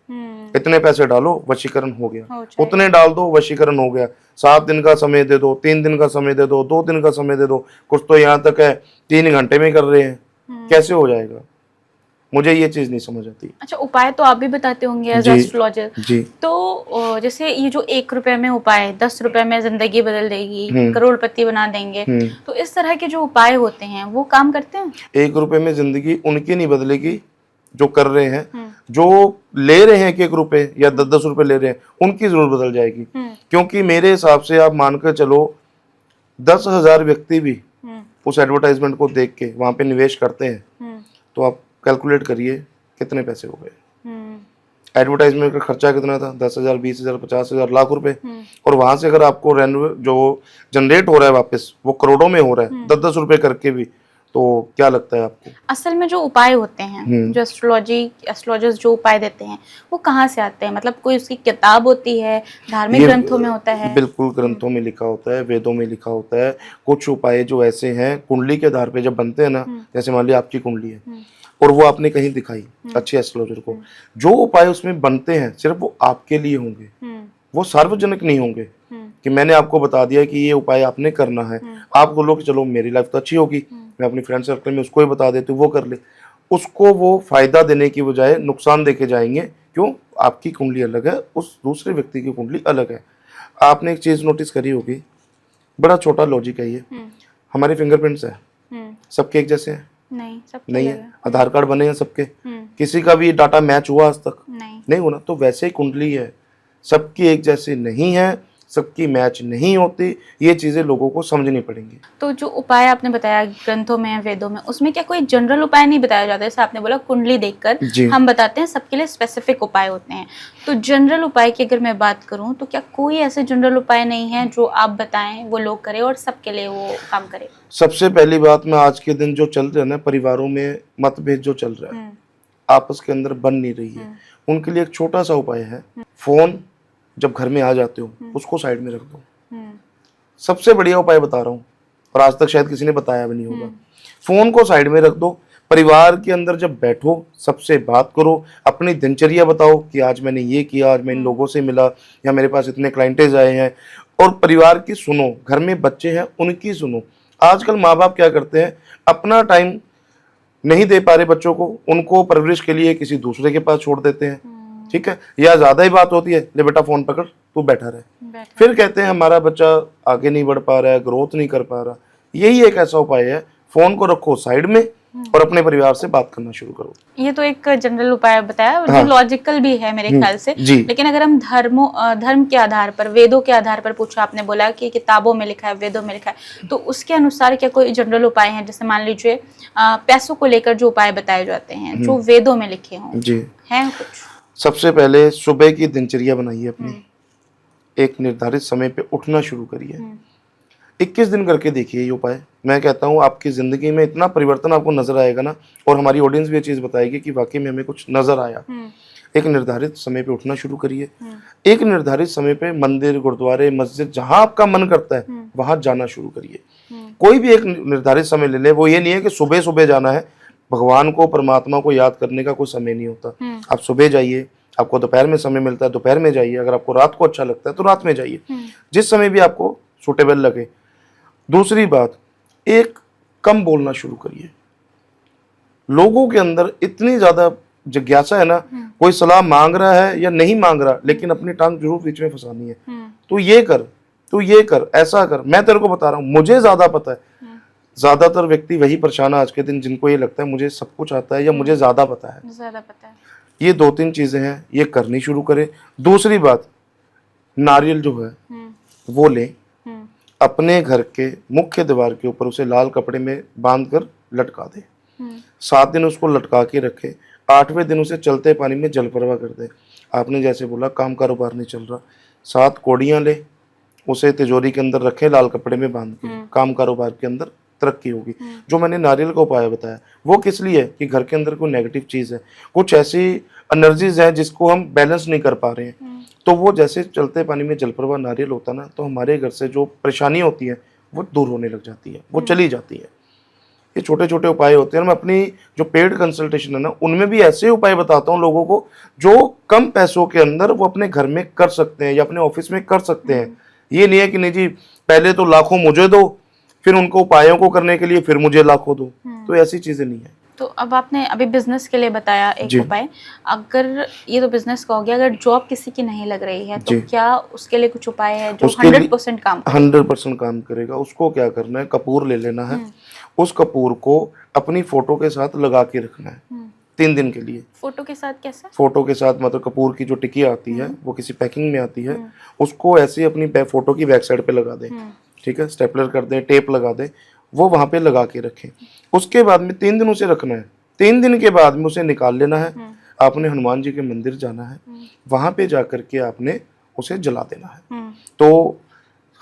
इतने पैसे डालो वशीकरण हो गया, उतने डाल दो वशीकरण हो गया, 7 दिन का समय दे दो, 3 दिन का समय दे दो, 2 दिन का समय दे दो, कुछ तो यहाँ तक है 3 घंटे में कर रहे हैं। कैसे हो जाएगा? मुझे ये चीज नहीं समझ आती। अच्छा, उपाय तो आप भी बताते होंगे एज जी। एस्ट्रोलॉजर। जी। तो जैसे ये जो 1 रुपए में उपाय 10 रुपए में जिंदगी बदल देगी, हम्म। करोड़पति बना देंगे, हम्म। तो इस तरह के जो उपाय होते हैं वो काम करते हैं? 1 रुपए में जिंदगी उनकी नहीं बदलेगी जो कर रहे हैं, हम्म। जो ले रहे हैं 1 1 रुपए या 10 10 रुपए ले रहे हैं, उनकी जरूर बदल जाएगी। क्योंकि मेरे हिसाब से आप मानकर चलो 10,000 व्यक्ति भी उस एडवर्टाइजमेंट को देख के वहां पे निवेश करते हैं, तो आप कैलकुलेट करिए कितने पैसे हो गए। एडवर्टाइजमेंट का खर्चा कितना था? 10,000, 20,000, 50,000, लाख रुपए। और वहां से अगर आपको रेवेन्यू जो जनरेट हो रहा है वापस वो करोड़ों में हो रहा है, 10 10 रुपए करके भी, तो क्या लगता है आपको? असल में जो उपाय होते हैं, जो एस्ट्रोलॉजर्स जो उपाय देते हैं, वो कहाँ से आते हैं? मतलब कोई उसकी किताब होती है, धार्मिक ग्रंथों में होता है? बिल्कुल ग्रंथों में लिखा होता है, वेदों में लिखा होता है। कुछ उपाय जो ऐसे हैं कुंडली के आधार पे जब बनते हैं ना, जैसे मान लिया आपकी कुंडली है और वो आपने कहीं दिखाई अच्छे एस्ट्रोलॉजर को, जो उपाय उसमें बनते हैं सिर्फ वो आपके लिए होंगे, वो सार्वजनिक नहीं होंगे कि मैंने आपको बता दिया कि ये उपाय आपने करना है। आप बोलो कि चलो मेरी लाइफ तो अच्छी होगी, मैं अपनी फ्रेंड सर्कल में उसको ही बता देती हूँ, वो कर ले। उसको वो फायदा देने की बजाय नुकसान देके जाएंगे। क्यों? आपकी कुंडली अलग है, उस दूसरे व्यक्ति की कुंडली अलग है। आपने एक चीज नोटिस करी होगी, बड़ा छोटा लॉजिक है ये, हमारे फिंगरप्रिंट्स है सबके एक जैसे हैं? नहीं है। आधार कार्ड बने हैं सबके, किसी का भी डाटा मैच हुआ आज तक? नहीं होना। तो वैसे ही कुंडली है, सबकी एक जैसी नहीं है, सबकी मैच नहीं होती। ये चीजें लोगों को समझनी पड़ेंगी। तो जो उपाय आपने बताया ग्रंथों में, वेदों में, उसमें क्या कोई जनरल उपाय नहीं बताया जाता? जैसे आपने बोला कुंडली देखकर हम बताते हैं, सबके लिए स्पेसिफिक उपाय होते हैं। तो जनरल उपाय की अगर मैं बात करूं तो क्या कोई ऐसे जनरल उपाय नहीं है जो आप बताएं वो लोग करें और सबके लिए वो काम करे? सबसे पहली बात, मैं आज के दिन जो चल रहा है ना, परिवारों में मतभेद जो चल रहा है, आपस के अंदर बन नहीं रही है, उनके लिए एक छोटा सा उपाय है। फोन जब घर में आ जाते हो उसको साइड में रख दो। सबसे बढ़िया उपाय बता रहा हूँ, और आज तक शायद किसी ने बताया भी नहीं होगा। फोन को साइड में रख दो, परिवार के अंदर जब बैठो सबसे बात करो, अपनी दिनचर्या बताओ कि आज मैंने ये किया, आज मैं इन लोगों से मिला, या मेरे पास इतने क्लाइंटेज आए हैं। और परिवार की सुनो, घर में बच्चे हैं उनकी सुनो। आजकल माँ बाप क्या करते हैं, अपना टाइम नहीं दे पा रहे बच्चों को, उनको परवरिश के लिए किसी दूसरे के पास छोड़ देते हैं, ठीक है, या ज्यादा ही बात होती है, ले बेटा फोन पकड़ तू बैठा रहे। फिर कहते हैं हमारा बच्चा आगे नहीं बढ़ पा रहा है, ग्रोथ नहीं कर पा रहा। यही एक ऐसा उपाय है, फोन को रखो साइड में और अपने परिवार से बात करना शुरू करो। ये तो एक जनरल उपाय बताया, जो लॉजिकल भी है मेरे ख्याल से। लेकिन अगर हम धर्म के आधार पर, वेदों के आधार पर पूछा, आपने बोला कि किताबों में लिखा है, वेदों में लिखा है, तो उसके अनुसार क्या कोई जनरल उपाय हैं? जैसे मान लीजिए पैसों को लेकर जो उपाय बताए जाते हैं जो वेदों में लिखे हों, जी हैं कुछ? सबसे पहले सुबह की दिनचर्या बनाइए अपनी, एक निर्धारित समय पे उठना शुरू करिए। 21 दिन करके देखिए ये उपाय। मैं कहता हूँ आपकी ज़िंदगी में इतना परिवर्तन आपको नजर आएगा ना, और हमारी ऑडियंस भी ये चीज़ बताएगी कि वाकई में हमें कुछ नजर आया। एक निर्धारित समय पे उठना शुरू करिए। एक निर्धारित समय पे मंदिर, गुरुद्वारे, मस्जिद, जहाँ आपका मन करता है वहां जाना शुरू करिए। कोई भी एक निर्धारित समय ले ले। वो ये नहीं है कि सुबह सुबह जाना है। भगवान को, परमात्मा को याद करने का कोई समय नहीं होता। आप सुबह जाइए, आपको दोपहर में समय मिलता है दोपहर में जाइए, अगर आपको रात को अच्छा लगता है तो रात में जाइए, जिस समय भी आपको सूटेबल लगे। दूसरी बात, एक कम बोलना शुरू करिए। लोगों के अंदर इतनी ज्यादा जिज्ञासा है ना, कोई सलाह मांग रहा है या नहीं मांग रहा, लेकिन अपनी टांग जरूर बीच में फंसानी है। तू ये कर, तू ये कर, ऐसा कर। मैं तेरे को बता रहा हूँ, मुझे ज्यादा पता है। ज्यादातर व्यक्ति वही परेशान है आज के दिन जिनको ये लगता है मुझे सब कुछ आता है या मुझे ज्यादा पता है। ये 2-3 चीजें हैं, ये करनी शुरू करें। दूसरी बात, नारियल जो है वो ले, अपने घर के मुख्य द्वार के ऊपर उसे लाल कपड़े में बांध कर लटका दे। 7 दिन उसको लटका के रखे। 8वें दिन उसे चलते पानी में जल प्रवाह कर दे। आपने जैसे बोला काम कारोबार नहीं चल रहा, 7 कौड़ियां ले, उसे तिजोरी के अंदर रखे, लाल कपड़े में बांध के, काम कारोबार के अंदर तरक्की होगी। जो मैंने नारियल का उपाय बताया वो किस लिए है कि घर के अंदर कोई नेगेटिव चीज है, कुछ ऐसी एनर्जीज है जिसको हम बैलेंस नहीं कर पा रहे हैं। तो वो जैसे चलते पानी में जल प्रवाह नारियल होता ना, तो हमारे घर से जो परेशानी होती है वो दूर होने लग जाती है, वो चली जाती है। ये छोटे छोटे उपाय होते हैं। मैं अपनी जो पेड कंसल्टेशन है ना, उनमें भी ऐसे उपाय बताता हूँ लोगों को जो कम पैसों के अंदर वो अपने घर में कर सकते हैं या अपने ऑफिस में कर सकते हैं। ये नहीं है कि नहीं जी पहले तो लाखों मुझे दो, फिर उनको उपायों को करने के लिए फिर मुझे लाखों दो, तो ऐसी चीजें नहीं है। तो अब आपने अभी बिजनेस के लिए बताया एक जी। उपाय, अगर ये तो बिजनेस का हो गया, अगर जॉब किसी की नहीं लग रही है तो जी। क्या उसके लिए कुछ उपाय है जो उसके लिए 100% काम करे? 100% काम करेगा। उसको क्या करना है, कपूर ले लेना है, उस कपूर को अपनी फोटो के साथ लगा के रखना है 3 दिन के लिए। फोटो के साथ कैसे? फोटो के साथ मतलब कपूर की जो टिक्की आती है वो किसी पैकिंग में आती है, उसको ऐसे ही अपनी फोटो की बैक साइड पे लगा दें, ठीक है, स्टेपलर कर दें, टेप लगा दें, वो वहां पे लगा के रखें। उसके बाद में 3 दिन उसे रखना है। 3 दिन के बाद में उसे निकाल लेना है। आपने हनुमान जी के मंदिर जाना है, वहां पे जाकर के आपने उसे जला देना है। तो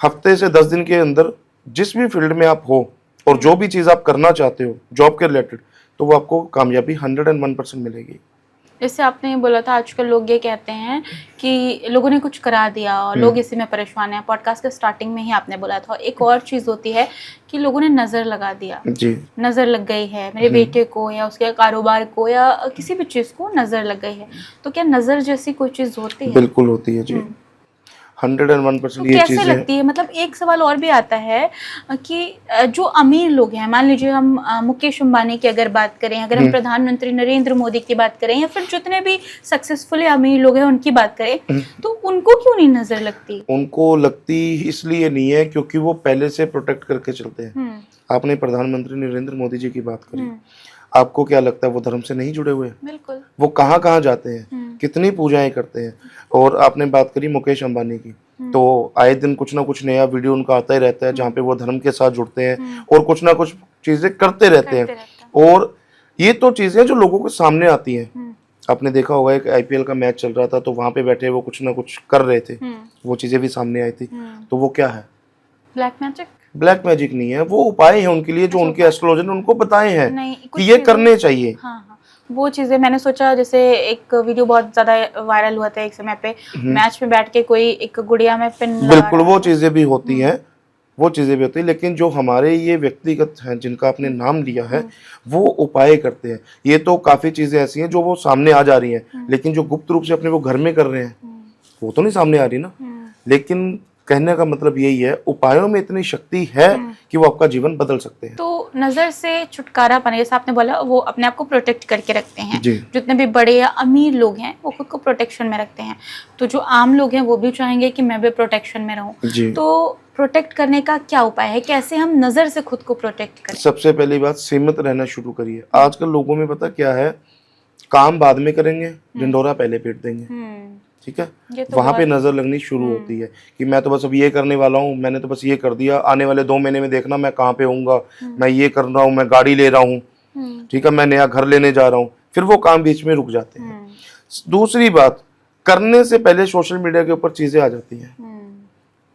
हफ्ते से 10 दिन के अंदर जिस भी फील्ड में आप हो और जो भी चीज़ आप करना चाहते हो जॉब के रिलेटेड, तो वो आपको कामयाबी 101% मिलेगी। जैसे आपने ये बोला था, आजकल लोग ये कहते हैं कि लोगों ने कुछ करा दिया और लोग इसी में परेशान हैं। पॉडकास्ट के स्टार्टिंग में ही आपने बोला था। एक और चीज़ होती है कि लोगों ने नज़र लगा दिया, जी। नज़र लग गई है मेरे बेटे को या उसके कारोबार को या किसी भी चीज़ को नज़र लग गई है, तो क्या नज़र जैसी कोई चीज़ होती है? बिल्कुल होती है जी। 101% तो ये कैसे चीज़ें लगती है? मतलब एक सवाल और भी आता है कि जो अमीर लोग हैं, मान लीजिए हम मुकेश अंबानी की अगर बात करें, अगर हम प्रधानमंत्री नरेंद्र मोदी की बात करें या फिर जितने भी सक्सेसफुल अमीर लोग हैं उनकी बात करें, तो उनको क्यों नहीं नजर लगती? उनको लगती इसलिए नहीं है क्योंकि वो पहले से प्रोटेक्ट करके चलते हैं। आपने प्रधानमंत्री नरेंद्र मोदी जी की बात करी, आपको क्या लगता है वो धर्म से नहीं जुड़े हुए? बिल्कुल। वो कहाँ कहाँ जाते हैं, कितनी पूजाएं करते हैं। और आपने बात करी मुकेश अंबानी की, तो आए दिन कुछ ना कुछ नया वीडियो उनका आता ही रहता है जहाँ पे वो धर्म के साथ जुड़ते हैं और कुछ ना कुछ चीजें करते रहते हैं। और ये तो चीजें जो लोगों के सामने आती हैं। आपने देखा होगा एक आईपीएल का मैच चल रहा था, तो वहां पे बैठे वो कुछ ना कुछ कर रहे थे, वो चीजें भी सामने आई थी। तो वो क्या है? Black magic? ब्लैक मैजिक नहीं है, वो उपाय है उनके लिए जो उनके एस्ट्रोलॉजर ने उनको बताए हैं कुछ कि ये करने चाहिए। हाँ हाँ, वो चीज़ें मैंने सोचा, जैसे एक वीडियो बहुत ज़्यादा वायरल हुआ था एक समय पे, मैच में बैठ के कोई एक गुड़िया में पिन लगा बिल्कुल रहा वो था। चीज़ें भी होती हैं, वो चीज़ें भी होती हैं, लेकिन जो हमारे ये व्यक्तिगत हैं जिनका आपने नाम लिया है वो उपाय करते हैं। ये तो काफ़ी चीज़ें ऐसी हैं जो वो सामने आ जा रही हैं, लेकिन जो गुप्त रूप से अपने वो घर में कर रहे हैं वो तो नहीं सामने आ रही ना। लेकिन कहने का मतलब यही है, उपायों में इतनी शक्ति है कि वो आपका जीवन बदल सकते हैं। तो नज़र से छुटकारा पाने, जैसे आपने बोला, वो अपने आप को प्रोटेक्ट करके रखते हैं। जी। जितने भी बड़े या अमीर लोग हैं वो खुद को प्रोटेक्शन में रखते हैं, तो जो आम लोग हैं वो भी चाहेंगे कि मैं भी प्रोटेक्शन में रहूं। जी। तो प्रोटेक्ट करने का क्या उपाय है? कैसे हम नज़र से खुद को प्रोटेक्ट करें? सबसे पहली बात, सीमित रहना शुरू करिए। आजकल लोगों में पता क्या है, काम बाद में करेंगे, ढिंढोरा पहले पीट देंगे, ठीक है। तो वहां पे नजर लगनी शुरू होती है कि मैं तो बस अब ये करने वाला हूँ, मैंने तो बस ये कर दिया, आने वाले 2 महीने में देखना मैं कहाँ पे होऊंगा, मैं ये कर रहा हूँ, मैं गाड़ी ले रहा हूँ, ठीक है, मैं नया घर लेने जा रहा हूँ, फिर वो काम बीच में रुक जाते हैं। दूसरी बात, करने से पहले सोशल मीडिया के ऊपर चीजें आ जाती हैं।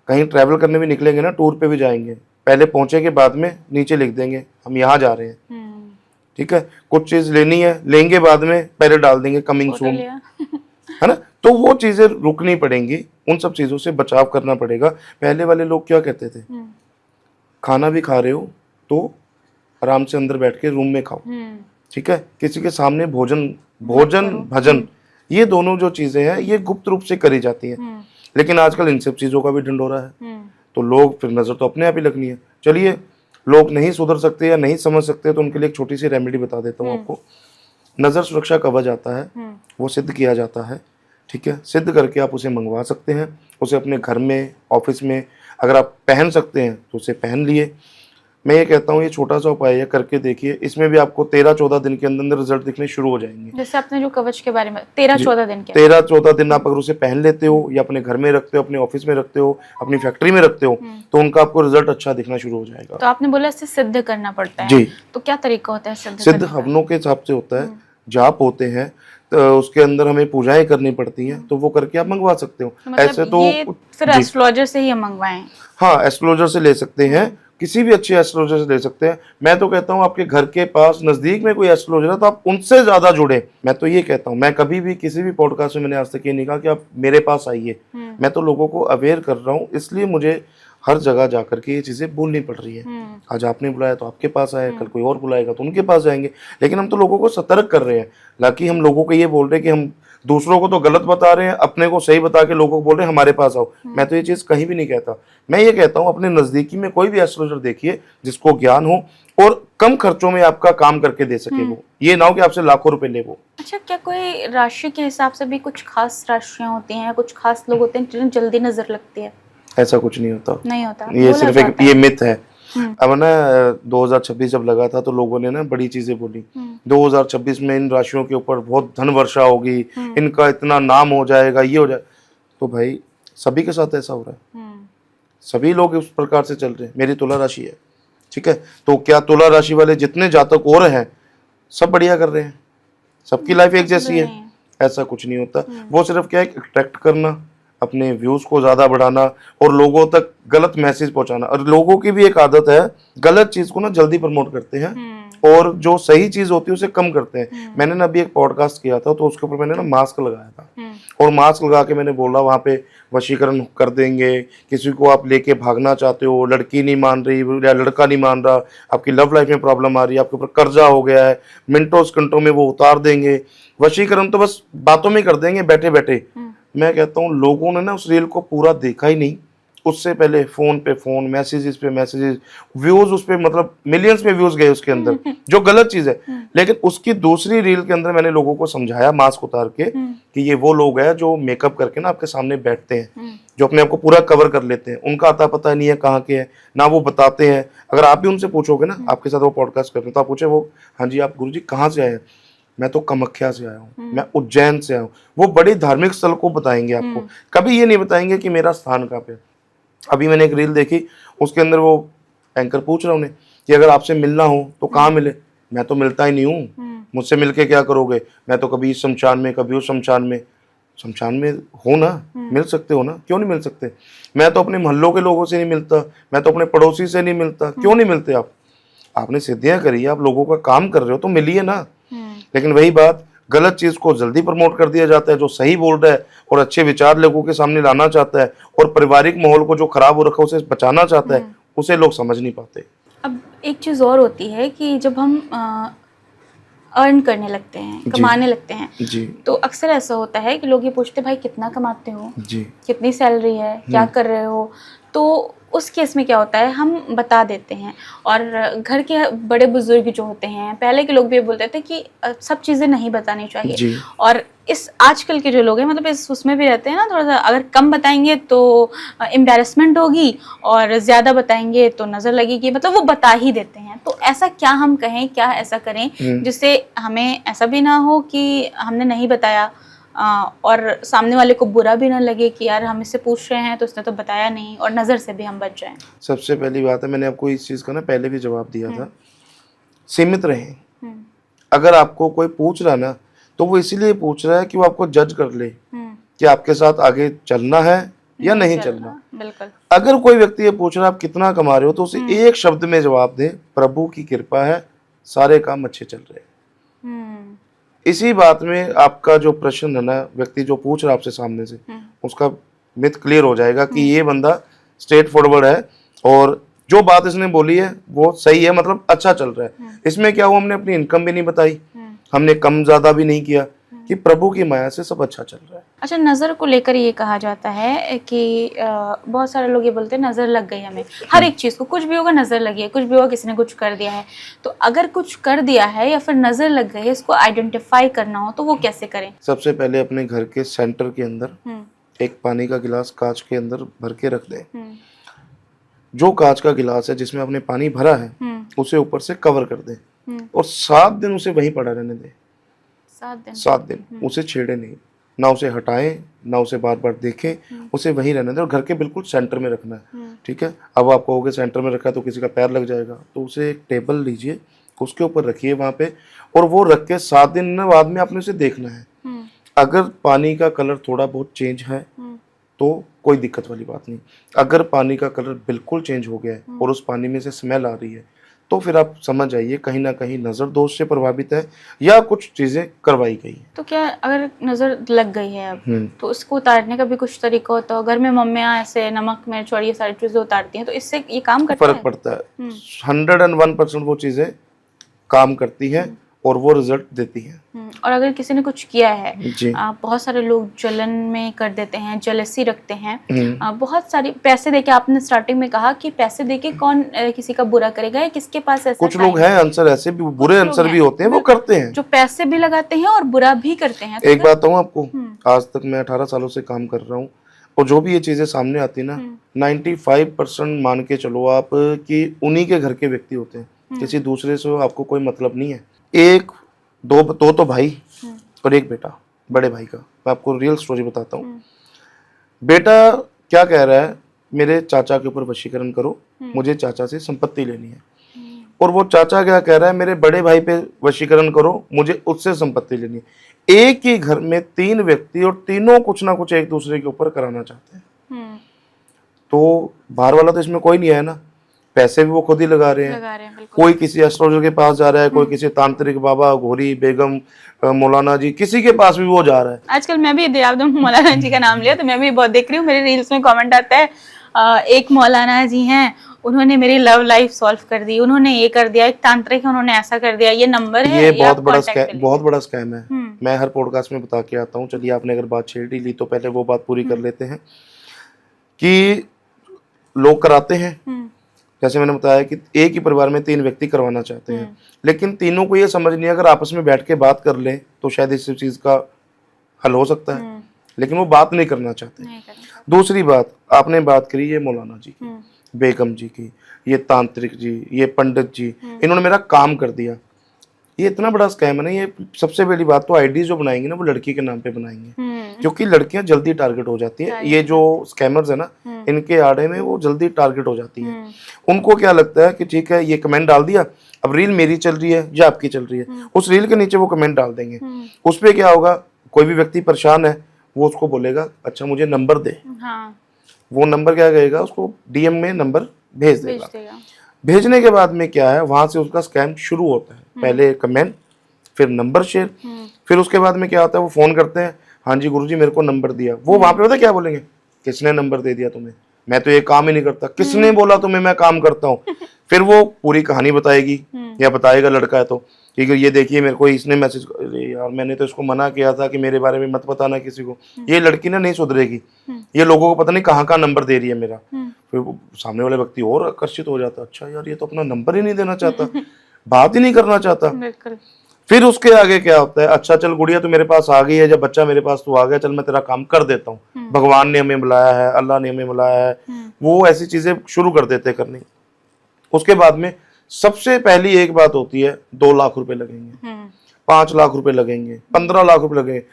कहीं ट्रैवल करने भी निकलेंगे ना, टूर पे भी जाएंगे, पहले पहुंचे के बाद में नीचे लिख देंगे हम यहाँ जा रहे हैं, ठीक है। कुछ चीज लेनी है, लेंगे बाद में, पहले डाल देंगे कमिंग सून, है ना। तो वो चीजें रुकनी पड़ेंगी, उन सब चीजों से बचाव करना पड़ेगा। पहले वाले लोग क्या कहते थे, खाना भी खा रहे हो तो आराम से अंदर बैठ के रूम में खाओ, ठीक है, किसी के सामने भोजन भजन, ये दोनों जो चीजें हैं ये गुप्त रूप से करी जाती हैं। लेकिन आजकल इन सब चीजों का भी ढिंढोरा है, तो लोग फिर नजर तो अपने आप ही लगनी है। चलिए, लोग नहीं सुधर सकते या नहीं समझ सकते तो उनके लिए एक छोटी सी रेमेडी बता देता हूँ आपको। नजर सुरक्षा कवच आता है, वो सिद्ध किया जाता है, ठीक है। सिद्ध करके आप उसे मंगवा सकते हैं, उसे अपने घर में, ऑफिस में अगर आप पहन सकते हैं तो उसे पहन लिए। मैं ये कहता हूँ ये छोटा सा उपाय है, करके देखिए, इसमें भी आपको 13-14 दिन के अंदर रिजल्ट दिखने शुरू हो जाएंगे। जैसे आपने जो कवच के बारे में 13-14 दिन के 13-14 दिन आप अगर उसे पहन लेते हो या अपने घर में रखते हो, अपने ऑफिस में रखते हो, अपनी फैक्ट्री में रखते हो, तो उनका आपको रिजल्ट अच्छा दिखना शुरू हो जाएगा। तो आपने बोला इससे सिद्ध करना पड़ता है जी। तो क्या तरीका होता है सिद्ध सिद्ध हवनों के हिसाब से होता है, जाप होते हैं, तो उसके अंदर हमें पूजाएं करनी पड़ती हैं, तो वो करके आप मंगवा सकते हो। मतलब ऐसे तो ये फिर एस्ट्रोलॉजर से ही मंगवाएं? हाँ, एस्ट्रोलॉजर से ले सकते हैं, किसी भी अच्छे एस्ट्रोलॉजर से ले सकते हैं। मैं तो कहता हूँ आपके घर के पास नजदीक में कोई एस्ट्रोलॉजर है तो आप उनसे ज्यादा जुड़े। मैं तो ये कहता हूँ, मैं कभी भी किसी भी पॉडकास्ट में मैंने आज तक ये नहीं कहा कि आप मेरे पास आइए, मैं तो लोगों को अवेयर कर रहा हूँ, इसलिए मुझे हर जगह जाकर के ये चीज़ें बोलनी पड़ रही है। आज आपने बुलाया तो आपके पास आए, कल कोई और बुलाएगा तो उनके पास जाएंगे। लेकिन हम तो लोगों को सतर्क कर रहे हैं, हालांकि हम लोगों को ये बोल रहे हैं कि हम दूसरों को तो गलत बता रहे हैं, अपने को सही बता के लोगों को बोल रहे हैं हमारे पास आओ। मैं तो ये चीज़ कहीं भी नहीं कहता। मैं ये कहता हूँ अपने नज़दीकी में कोई भी एस्ट्रोलॉजर देखिए जिसको ज्ञान हो और कम खर्चों में आपका काम करके दे सके। वो ये ना हो कि आपसे लाखों रुपए ले वो। अच्छा, क्या कोई राशि के हिसाब से भी कुछ खास राशियां होती हैं, कुछ खास लोग होते हैं जिन्हें जल्दी नजर लगती है? ऐसा कुछ नहीं होता, नहीं होता, ये बोला सिर्फ एक जाता ये है। मिथ है। अब ना 2026 जब लगा था तो लोगों ने ना बड़ी चीजें बोली, 2026 में इन राशियों के ऊपर बहुत धन वर्षा होगी, इनका इतना नाम हो जाएगा, ये हो जाए। तो भाई सभी के साथ ऐसा हो रहा है, सभी लोग उस प्रकार से चल रहे हैं। मेरी तुला राशि है, ठीक है, तो क्या तुला राशि वाले जितने जातक और हैं सब बढ़िया कर रहे हैं? सबकी लाइफ एक जैसी है? ऐसा कुछ नहीं होता। वो सिर्फ क्या है, अट्रैक्ट करना, अपने व्यूज को ज्यादा बढ़ाना और लोगों तक गलत मैसेज पहुंचाना। और लोगों की भी एक आदत है, गलत चीज को ना जल्दी प्रमोट करते हैं और जो सही चीज होती है उसे कम करते हैं। मैंने ना अभी एक पॉडकास्ट किया था तो उसके ऊपर मैंने ना मास्क लगाया था और मास्क लगा के मैंने बोला वहां पे वशीकरण कर देंगे, किसी को आप लेके भागना चाहते हो, लड़की नहीं मान रही या लड़का नहीं मान रहा, आपकी लव लाइफ में प्रॉब्लम आ रही है, आपके ऊपर कर्जा हो गया है, मिनटों सेकंडों में वो उतार देंगे। वशीकरण तो बस बातों में कर देंगे बैठे बैठे। मैं कहता हूँ लोगों ने ना उस रील को पूरा देखा ही नहीं, उससे पहले फोन पे फोन, मैसेजेस पे मैसेजेस, व्यूज उस पे मतलब मिलियंस में व्यूज गए उसके अंदर, जो गलत चीज है। लेकिन उसकी दूसरी रील के अंदर मैंने लोगों को समझाया मास्क उतार के कि ये वो लोग हैं जो मेकअप करके ना आपके सामने बैठते हैं, जो अपने आप को पूरा कवर कर लेते हैं, उनका आता पता नहीं है कहाँ के है ना, वो बताते हैं। अगर आप भी उनसे पूछोगे ना, आपके साथ वो पॉडकास्ट करते हैं तो आप पूछे वो, हाँ जी आप गुरुजी कहाँ से आए हैं? मैं तो कामाख्या से आया हूँ, मैं उज्जैन से आया हूँ। वो बड़ी धार्मिक स्थल को बताएंगे आपको, कभी ये नहीं बताएंगे कि मेरा स्थान कहाँ पे। अभी मैंने एक रील देखी, उसके अंदर वो एंकर पूछ रहा उन्हें कि अगर आपसे मिलना हो तो कहाँ मिले? मैं तो मिलता ही नहीं हूँ, मुझसे मिलके क्या करोगे? मैं तो कभी इस शमशान में कभी उस शमशान में। शमशान में हो ना, मिल सकते हो ना, क्यों नहीं मिल सकते? मैं तो अपने मोहल्लों के लोगों से नहीं मिलता, मैं तो अपने पड़ोसी से नहीं मिलता, क्यों नहीं मिलते आप? आपने सिद्धियां करी है, आप लोगों का काम कर रहे हो तो मिलिए ना। लेकिन वही बात, गलत चीज को जल्दी प्रमोट कर दिया जाता है। जो सही बोल रहा है और अच्छे विचार लोगों के सामने लाना चाहता है और पारिवारिक माहौल को जो खराब हो रखा है उसे बचाना चाहता है, उसे लोग समझ नहीं पाते। अब एक चीज़ और होती है कि जब हम अर्न करने लगते हैं, कमाने लगते हैं, जी तो अक्सर ऐसा होता है कि लोग ये पूछते हैं भाई कितना कमाते हो, जी, कितनी सैलरी है, क्या कर रहे हो। तो उस केस में क्या होता है, हम बता देते हैं। और घर के बड़े बुजुर्ग जो होते हैं, पहले के लोग भी ये बोलते थे कि सब चीज़ें नहीं बतानी चाहिए। जी। और इस आजकल के जो लोग हैं, मतलब इस उसमें भी रहते हैं ना, थोड़ा सा अगर कम बताएंगे तो एम्बैरेसमेंट होगी और ज़्यादा बताएंगे तो नज़र लगेगी, मतलब वो बता ही देते हैं। तो ऐसा क्या हम कहें, क्या ऐसा करें जिससे हमें ऐसा भी ना हो कि हमने नहीं बताया और सामने वाले को बुरा भी ना लगे कि यार हम इससे पूछ रहे हैं तो उसने तो बताया नहीं, और नज़र से भी हम बच जाएं। सबसे पहली बात है, मैंने आपको इस चीज़ का ना पहले भी जवाब दिया था, सीमित रहें। अगर आपको कोई पूछ रहा ना तो वो इसीलिए पूछ रहा है कि वो आपको जज कर ले कि आपके साथ आगे चलना है या नहीं चलना। बिल्कुल। अगर कोई व्यक्ति ये पूछ रहा है आप कितना कमा रहे हो, तो उसे एक शब्द में जवाब दे, प्रभु की कृपा है, सारे काम अच्छे चल रहे हैं। इसी बात में आपका जो प्रश्न है ना, व्यक्ति जो पूछ रहा है आपसे सामने से, उसका मिथ क्लियर हो जाएगा कि ये बंदा स्ट्रेट फॉरवर्ड है और जो बात इसने बोली है वो सही है, मतलब अच्छा चल रहा है। इसमें क्या हुआ, हमने अपनी इनकम भी नहीं बताई, हमने कम ज्यादा भी नहीं किया, कि प्रभु की माया से सब अच्छा चल रहा है। अच्छा, नज़र को लेकर ये कहा जाता है कि बहुत सारे लोग ये बोलते हैं नज़र लग गई हमें, हर एक चीज़ को, कुछ भी होगा नज़र लगी है, कुछ भी होगा किसी ने कुछ कर दिया है। तो अगर कुछ कर दिया है या फिर नज़र लग गई है, इसको आइडेंटिफाई करना हो तो वो कैसे करें? सबसे पहले अपने घर के सेंटर के अंदर एक पानी का गिलास कांच के अंदर भर के रख दें। जो कांच का गिलास है जिसमें आपने पानी भरा है उसे ऊपर से कवर कर दें और 7 दिन उसे वहीं पड़ा रहने दें। 7 दिन उसे छेड़े नहीं, ना उसे हटाएं, ना उसे बार बार देखें, उसे वहीं रहने दें और घर के बिल्कुल सेंटर में रखना है। ठीक है, अब आप कहोगे सेंटर में रखा है तो किसी का पैर लग जाएगा, तो उसे एक टेबल लीजिए, उसके ऊपर रखिए वहां पे, और वो रख के 7 दिन बाद में आपने उसे देखना है। अगर पानी का कलर थोड़ा बहुत चेंज है तो कोई दिक्कत वाली बात नहीं। अगर पानी का कलर बिल्कुल चेंज हो गया है और उस पानी में से स्मेल आ रही है तो फिर आप समझ जाइए कहीं ना कहीं नज़र दोष से प्रभावित है या कुछ चीज़ें करवाई गई हैं। तो क्या अगर नजर लग गई है अब, हम्म। तो उसको उतारने का भी कुछ तरीका होता है? घर में मम्मियाँ ऐसे नमक मिर्च और ये सारी चीजें उतारती हैं, तो इससे ये काम करता फर्क है? पड़ता है। 101% वो चीज़ें काम करती हैं और वो रिजल्ट देती हैं। और अगर किसी ने कुछ किया है, जी। बहुत सारे लोग जलन में कर देते हैं, जेलसी रखते हैं, हम्म। बहुत सारी पैसे देके, आपने स्टार्टिंग में कहा कि पैसे देके कौन किसी का बुरा करेगा, या किसके पास ऐसा कुछ लोग time हैं आंसर ऐसे भी, बुरे लोग आंसर हैं, भी होते हैं, वो करते हैं। जो पैसे भी लगाते हैं और बुरा भी करते हैं। तो एक फिर- बात बताऊं आपको, आज तक मैं 18 सालों से काम कर रहा हूँ और जो भी ये चीजें सामने आती ना, 95% मान के चलो आप कि उन्हीं के घर के व्यक्ति होते हैं। किसी दूसरे से आपको कोई मतलब नहीं है। एक दो तो भाई और एक बेटा, बड़े भाई का मैं आपको रियल स्टोरी बताता हूँ। बेटा क्या कह रहा है, मेरे चाचा के ऊपर वशीकरण करो, मुझे चाचा से संपत्ति लेनी है। और वो चाचा क्या कह रहा है, मेरे बड़े भाई पे वशीकरण करो, मुझे उससे संपत्ति लेनी है। एक ही घर में 3 व्यक्ति और तीनों कुछ ना कुछ एक दूसरे के ऊपर कराना चाहते हैं। तो बाहर वाला तो इसमें कोई नहीं है ना, पैसे भी वो खुद ही लगा रहे हैं। बिल्कुल। कोई किसी एस्ट्रोलॉजर के पास जा रहा है, कोई किसी तांत्रिक बाबा, घोरी बेगम, मौलाना जी, किसी के पास भी वो जा रहा है। आजकल मैं भी मौलाना जी का नाम लिया तो मैं भी बहुत देख रही हूँ, मेरे रील्स में कमेंट आता है, एक मौलाना जी हैं, उन्होंने मेरी लव लाइफ सॉल्व कर दी, उन्होंने ये कर दिया, एक तांत्रिक है, उन्होंने ऐसा कर दिया, ये नंबर है, ये या बहुत आप बड़ा contact स्कैम, कर बहुत बड़ा स्कैम है। हम्म। मैं हर पॉडकास्ट में बता के आता हूँ। चलिए, आपने अगर बात छेड़ ही ली तो पहले वो बात पूरी कर लेते हैं कि लोग कराते हैं। जैसे मैंने बताया कि एक ही परिवार में 3 व्यक्ति करवाना चाहते हैं, लेकिन तीनों को ये समझ नहीं है अगर आपस में बैठ के बात कर लें तो शायद इस चीज का हल हो सकता है, लेकिन वो बात नहीं करना चाहते। दूसरी बात, आपने बात करी ये मौलाना जी की, बेगम जी की, ये तांत्रिक जी, ये पंडित जी, इन्होंने मेरा काम कर दिया। ये इतना बड़ा स्कैम है ना। ये सबसे पहली बात तो आईडी जो बनाएंगे ना, वो लड़की के नाम पे बनाएंगे, क्योंकि लड़कियां जल्दी टारगेट हो जाती है। ये जो स्कैमर्स है ना, इनके आड़े में वो जल्दी टारगेट हो जाती है। उनको क्या लगता है कि ठीक है, ये कमेंट डाल दिया, अब रील मेरी चल रही है या आपकी चल रही है, उस रील के नीचे वो कमेंट डाल देंगे। उस पर क्या होगा, कोई भी व्यक्ति परेशान है, वो उसको बोलेगा अच्छा मुझे नंबर दे। वो नंबर क्या कहेगा, उसको डीएम में नंबर भेज देगा। भेजने के बाद में क्या है, वहां से उसका स्कैम शुरू होता है। पहले कमेंट, फिर नंबर शेयर, फिर उसके बाद में क्या होता है, वो फोन करते हैं, हाँ जी गुरुजी मेरे को नंबर दिया। वो वहां पे पता क्या बोलेंगे, किसने नंबर दे दिया तुम्हें, मैं तो ये काम ही नहीं करता, किसने बोला तुम्हें मैं काम करता हूँ। फिर वो पूरी कहानी बताएगी या बताएगा लड़का है तो, ठीक है ये देखिए मेरे को इसने मैसेज, अरे यार मैंने तो इसको मना किया था कि मेरे बारे में मत बताना किसी को। ये लड़की ना नहीं सुधरेगी, ये लोगों को पता नहीं कहाँ नंबर दे रही है मेरा। फिर वो सामने वाला व्यक्ति और आकर्षित हो जाता, अच्छा यार ये तो अपना नंबर ही नहीं देना चाहता, बात ही नहीं करना चाहता। फिर उसके आगे क्या होता है, अच्छा चल गुड़िया तू मेरे पास आ गई है, जब बच्चा मेरे पास तू आ गया, चल मैं तेरा काम कर देता हूँ, भगवान ने हमें बुलाया है, अल्लाह ने हमें बुलाया है। वो ऐसी चीजें शुरू कर देते करनी। उसके बाद में सबसे पहली एक बात होती है, 2 लाख रुपए लगेंगे, 5 लाख रुपए लगेंगे, 15 लाख रुपए लगेंगे।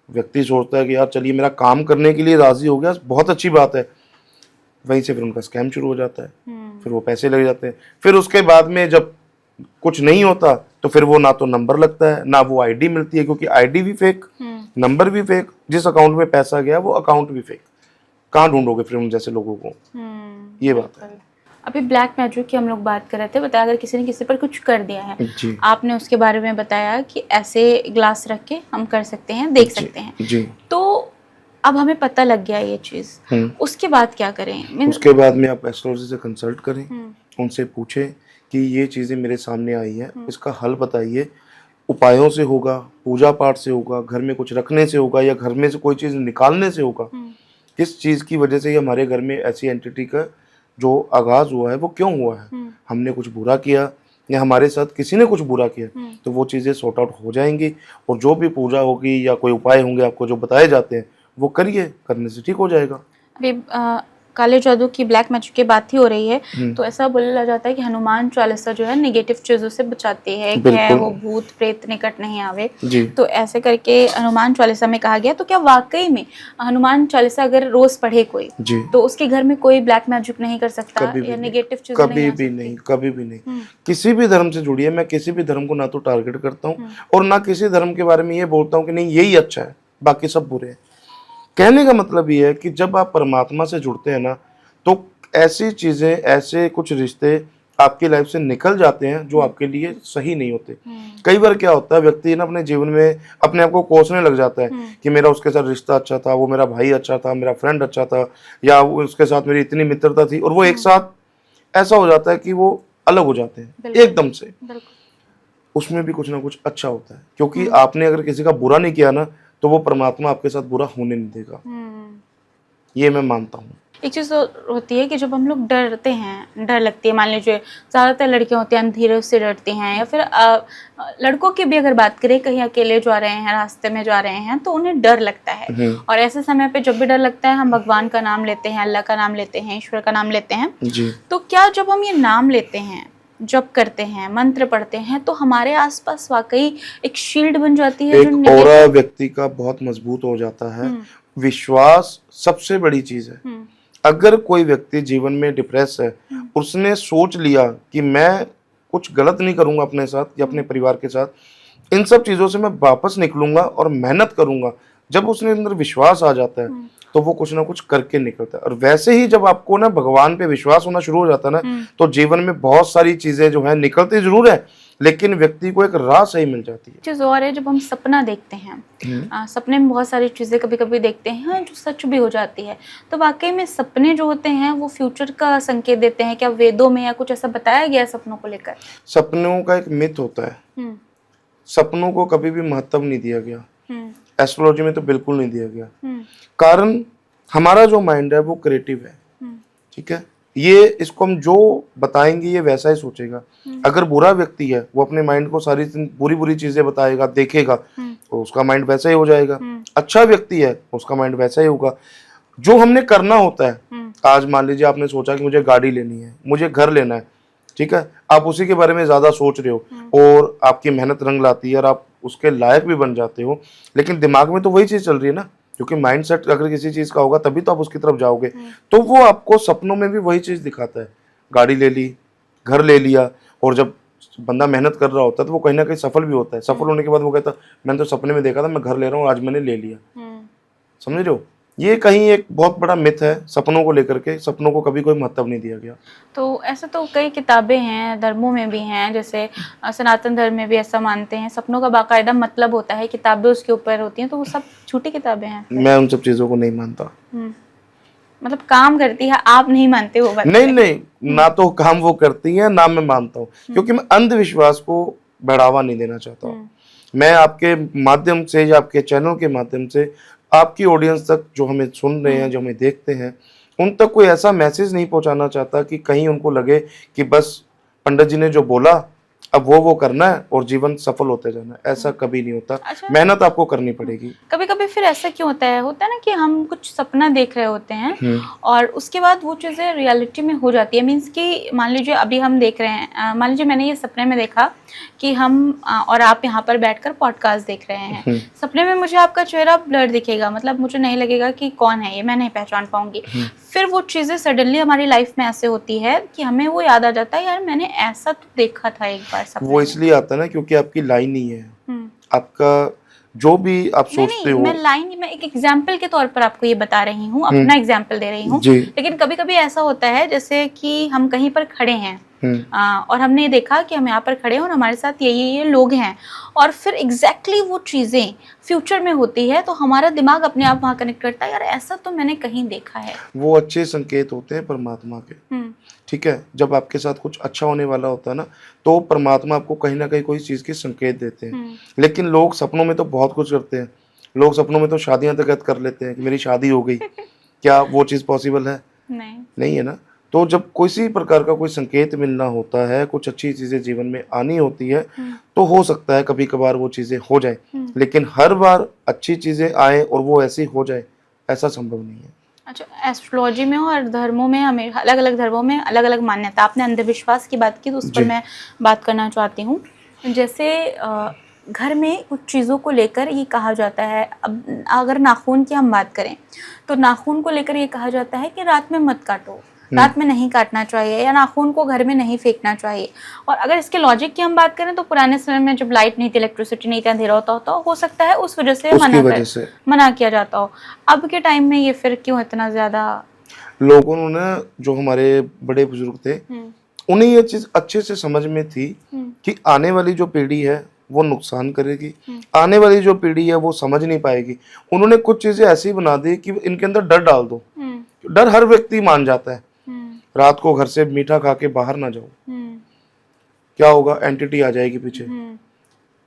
व्यक्ति सोचता है कि यार चलिए मेरा काम करने के लिए राजी हो गया, बहुत अच्छी बात है। वहीं से फिर उनका स्कैम शुरू हो जाता है, फिर वो पैसे लग जाते हैं। फिर उसके बाद में जब कुछ नहीं होता तो फिर वो ना तो नंबर लगता है ना वो आईडी मिलती है, क्योंकि आईडी भी फेक, नंबर भी फेक, जिस अकाउंट में पैसा गया वो अकाउंट भी फेक। कहाँ ढूंढोगे फिर उन जैसे लोगों को। ये बात है। अभी ब्लैक मैजिक की हम लोग बात कर रहे थे, बताया अगर किसी ने किसी पर कुछ कर दिया है, जी। आपने उसके बारे में बताया कि ऐसे ग्लास रख के हम कर सकते हैं, देख सकते हैं जी। तो अब हमें पता लग गया ये चीज, उसके बाद क्या करें? उसके बाद में आप एस्ट्रोलॉजी से कंसल्ट करें, उनसे पूछें कि ये चीज़ें मेरे सामने आई हैं, इसका हल बताइए। उपायों से होगा, पूजा पाठ से होगा, घर में कुछ रखने से होगा, या घर में से कोई चीज़ निकालने से होगा। किस चीज़ की वजह से ये हमारे घर में ऐसी एंटिटी का जो आगाज़ हुआ है वो क्यों हुआ है, हमने कुछ बुरा किया या हमारे साथ किसी ने कुछ बुरा किया, तो वो चीज़ें सॉर्ट आउट हो जाएंगी। और जो भी पूजा होगी या कोई उपाय होंगे आपको जो बताए जाते हैं वो करिए, करने से ठीक हो जाएगा। अभी काले जादू की, ब्लैक मैजिक की बात ही हो रही है, तो ऐसा बोला जाता है कि हनुमान चालीसा जो है नेगेटिव चीजों से बचाती है, क्या वो भूत प्रेत निकट नहीं आवे जी। तो ऐसे करके हनुमान चालीसा में कहा गया। तो क्या वाकई में हनुमान चालीसा अगर रोज पढ़े कोई जी, तो उसके घर में कोई ब्लैक मैजिक नहीं कर सकता या नेगेटिव चीजें कभी भी नहीं, कभी भी नहीं। किसी भी धर्म से जुड़िए, मैं किसी भी धर्म को ना तो टारगेट करता हूँ और ना किसी धर्म के बारे में ये बोलता हूँ कि नहीं यही अच्छा है बाकी सब बुरे हैं। कहने का मतलब ये है कि जब आप परमात्मा से जुड़ते हैं ना, तो ऐसी चीज़ें, ऐसे कुछ रिश्ते आपकी लाइफ से निकल जाते हैं जो आपके लिए सही नहीं होते। कई बार क्या होता है, व्यक्ति ना अपने जीवन में अपने आप को कोसने लग जाता है कि मेरा उसके साथ रिश्ता अच्छा था, वो मेरा भाई अच्छा था, मेरा फ्रेंड अच्छा था, या उसके साथ मेरी इतनी मित्रता थी, और वो एक साथ ऐसा हो जाता है कि वो अलग हो जाते हैं एकदम से। उसमें भी कुछ ना कुछ अच्छा होता है, क्योंकि आपने अगर किसी का बुरा नहीं किया ना, तो वो परमात्मा आपके साथ बुरा होने नहीं देगा। ये मैं मानता हूँ। एक चीज़ तो होती है कि जब हम लोग डरते हैं, डर लगती है, मान लीजिए ज़्यादातर लड़कियां होती हैं अंधेरे से डरती हैं, या फिर लड़कों की भी अगर बात करें, कहीं अकेले जा रहे हैं, रास्ते में जा रहे हैं, तो उन्हें डर लगता है। और ऐसे समय पे जब भी डर लगता है, हम भगवान का नाम लेते हैं, अल्लाह का नाम लेते हैं, ईश्वर का नाम लेते हैं जी। तो क्या जब हम ये नाम लेते हैं, जप करते हैं, मंत्र पढ़ते हैं, तो हमारे आसपास वाकई एक शील्ड बन जाती है, एक ऑरा व्यक्ति का बहुत मजबूत हो जाता है। विश्वास सबसे बड़ी चीज है। अगर कोई व्यक्ति जीवन में डिप्रेस है, उसने सोच लिया कि मैं कुछ गलत नहीं करूंगा अपने साथ या अपने परिवार के साथ, इन सब चीजों से मैं वापस निकलूंगा और मेहनत करूंगा, जब उसने अंदर विश्वास आ जाता है तो वो कुछ ना कुछ करके निकलता है। और वैसे ही जब आपको ना भगवान पे विश्वास होना शुरू हो जाता है ना, तो जीवन में बहुत सारी चीजें जो है निकलती जरूर है, लेकिन व्यक्ति को एक राह सही मिल जाती है। चीज़ और है, जब हम सपना देखते हैं, सपने में बहुत सारी चीज़ें कभी कभी देखते हैं जो सच भी हो जाती है, तो वाकई में सपने जो होते हैं वो फ्यूचर का संकेत देते हैं क्या? वेदों में या कुछ ऐसा बताया गया है सपनों को लेकर? सपनों का एक मिथ होता है, सपनों को कभी भी महत्व नहीं दिया गया, एस्ट्रोलॉजी में तो बिल्कुल नहीं दिया गया। कारण हमारा जो माइंड है वो क्रिएटिव है, ठीक है। ये इसको हम जो बताएंगे ये वैसा ही सोचेगा। अगर बुरा व्यक्ति है, वो अपने माइंड को सारी बुरी बुरी चीजें बताएगा, देखेगा, तो उसका माइंड वैसा ही हो जाएगा। अच्छा व्यक्ति है, उसका माइंड वैसा ही होगा। जो हमने करना होता है, आज मान लीजिए आपने सोचा कि मुझे गाड़ी लेनी है, मुझे घर लेना है, ठीक है, आप उसी के बारे में ज्यादा सोच रहे हो और आपकी मेहनत रंग लाती है और आप उसके लायक भी बन जाते हो, लेकिन दिमाग में तो वही चीज चल रही है ना, क्योंकि माइंडसेट अगर किसी चीज का होगा तभी तो आप उसकी तरफ जाओगे। तो वो आपको सपनों में भी वही चीज दिखाता है। गाड़ी ले ली, घर ले लिया, और जब बंदा मेहनत कर रहा होता है तो वो कहीं ना कहीं सफल भी होता है। सफल होने के बाद वो कहता है मैंने तो सपने में देखा था मैं घर ले रहा हूँ, आज मैंने ले लिया। समझ रहे हो? ये कहीं एक बहुत बड़ा मिथ है सपनों को लेकर के। सपनों को कभी कोई महत्व नहीं दिया गया। तो ऐसे तो कई किताबें हैं, धर्मों में भी हैं, जैसे सनातन धर्म में भी ऐसा मानते हैं, सपनों का बाकायदा मतलब होता है, किताबें उसके ऊपर होती हैं, तो वो सब झूठी किताबें हैं। मैं उन सब चीजों को नहीं मानता। मतलब काम करती है, आप नहीं मानते हो? नहीं, ना तो काम वो करती है ना मैं मानता हूँ, क्योंकि मैं अंधविश्वास को बढ़ावा नहीं देना चाहता हूँ। मैं आपके माध्यम से या आपके चैनल के माध्यम से आपकी ऑडियंस तक, जो हमें सुन रहे हैं, जो हमें देखते हैं, उन तक कोई ऐसा मैसेज नहीं पहुंचाना चाहता कि कहीं उनको लगे कि बस पंडित जी ने जो बोला अब वो करना है और जीवन सफल होते जाना है। ऐसा कभी नहीं होता। अच्छा, मेहनत आपको करनी पड़ेगी। कभी कभी फिर ऐसा क्यों होता है ना कि हम कुछ सपना देख रहे होते हैं और उसके बाद वो चीज़ें रियलिटी में हो जाती है। मीन्स कि मान लीजिए अभी हम देख रहे हैं, मान लीजिए मैंने ये सपने में देखा कि हम और आप यहाँ पर बैठकर पॉडकास्ट देख रहे हैं। सपने में मुझे आपका चेहरा ब्लर दिखेगा, मतलब मुझे नहीं लगेगा कि कौन है ये, मैं नहीं पहचान पाऊंगी। फिर वो चीज़ें सडनली हमारी लाइफ में ऐसे होती है कि हमें वो याद आ जाता है, यार मैंने ऐसा तो देखा था एक बार सपने में। वो इसलिए आता है ना क्योंकि आपकी लाइन ही है। आपका जो भी आप सोचते हो, मैं एक एग्जाम्पल के तौर पर आपको ये बता रही हूँ, अपना एग्जाम्पल दे रही हूँ। लेकिन कभी कभी ऐसा होता है जैसे कि हम कहीं पर खड़े हैं और हमने देखा कि हम यहाँ पर खड़े हैं और हमारे साथ ये लोग हैं, और फिर एग्जैक्टली वो चीज़ें फ्यूचर में होती है, तो हमारा दिमाग अपने आप वहाँ कनेक्ट करता है, यार ऐसा तो मैंने कहीं देखा है। वो अच्छे संकेत होते हैं परमात्मा के। ठीक है, जब आपके साथ कुछ अच्छा होने वाला होता है ना, तो परमात्मा आपको कहीं ना कहीं कोई चीज़ की संकेत देते हैं। लेकिन लोग सपनों में तो बहुत कुछ करते हैं। लोग सपनों में तो शादियां तक कर लेते हैं कि मेरी शादी हो गई। क्या वो चीज़ पॉसिबल है? नहीं है ना। तो जब किसी प्रकार का कोई संकेत मिलना होता है, कुछ अच्छी चीज़ें जीवन में आनी होती है, तो हो सकता है कभी कभार वो चीज़ें हो जाए, लेकिन हर बार अच्छी चीज़ें आए और वो ऐसी हो जाए, ऐसा संभव नहीं है। अच्छा, एस्ट्रोलॉजी में और धर्मों में हमें अलग अलग धर्मों में अलग अलग मान्यता। आपने अंधविश्वास की बात की तो उस पर मैं बात करना चाहती हूँ। जैसे घर में कुछ चीज़ों को लेकर ये कहा जाता है, अब अगर नाखून की हम बात करें तो नाखून को लेकर ये कहा जाता है कि रात में मत काटो, रात में नहीं काटना चाहिए, या नाखून को घर में नहीं फेंकना चाहिए। और अगर इसके लॉजिक की हम बात करें तो पुराने समय में जब लाइट नहीं थी, इलेक्ट्रिसिटी नहीं थी, अंधेरा होता हो सकता है उस वजह से मना किया जाता हो। अब के टाइम में ये फिर क्यों इतना ज्यादा? लोगों ने, जो हमारे बड़े बुजुर्ग थे, उन्हें ये चीज अच्छे से समझ में थी कि आने वाली जो पीढ़ी है वो नुकसान करेगी, आने वाली जो पीढ़ी है वो समझ नहीं पाएगी। उन्होंने कुछ चीजें ऐसी बना दी कि इनके अंदर डर डाल दो। डर हर व्यक्ति मान जाता है। रात को घर से मीठा खा के बाहर ना जाओ, क्या होगा, एंटिटी आ जाएगी पीछे।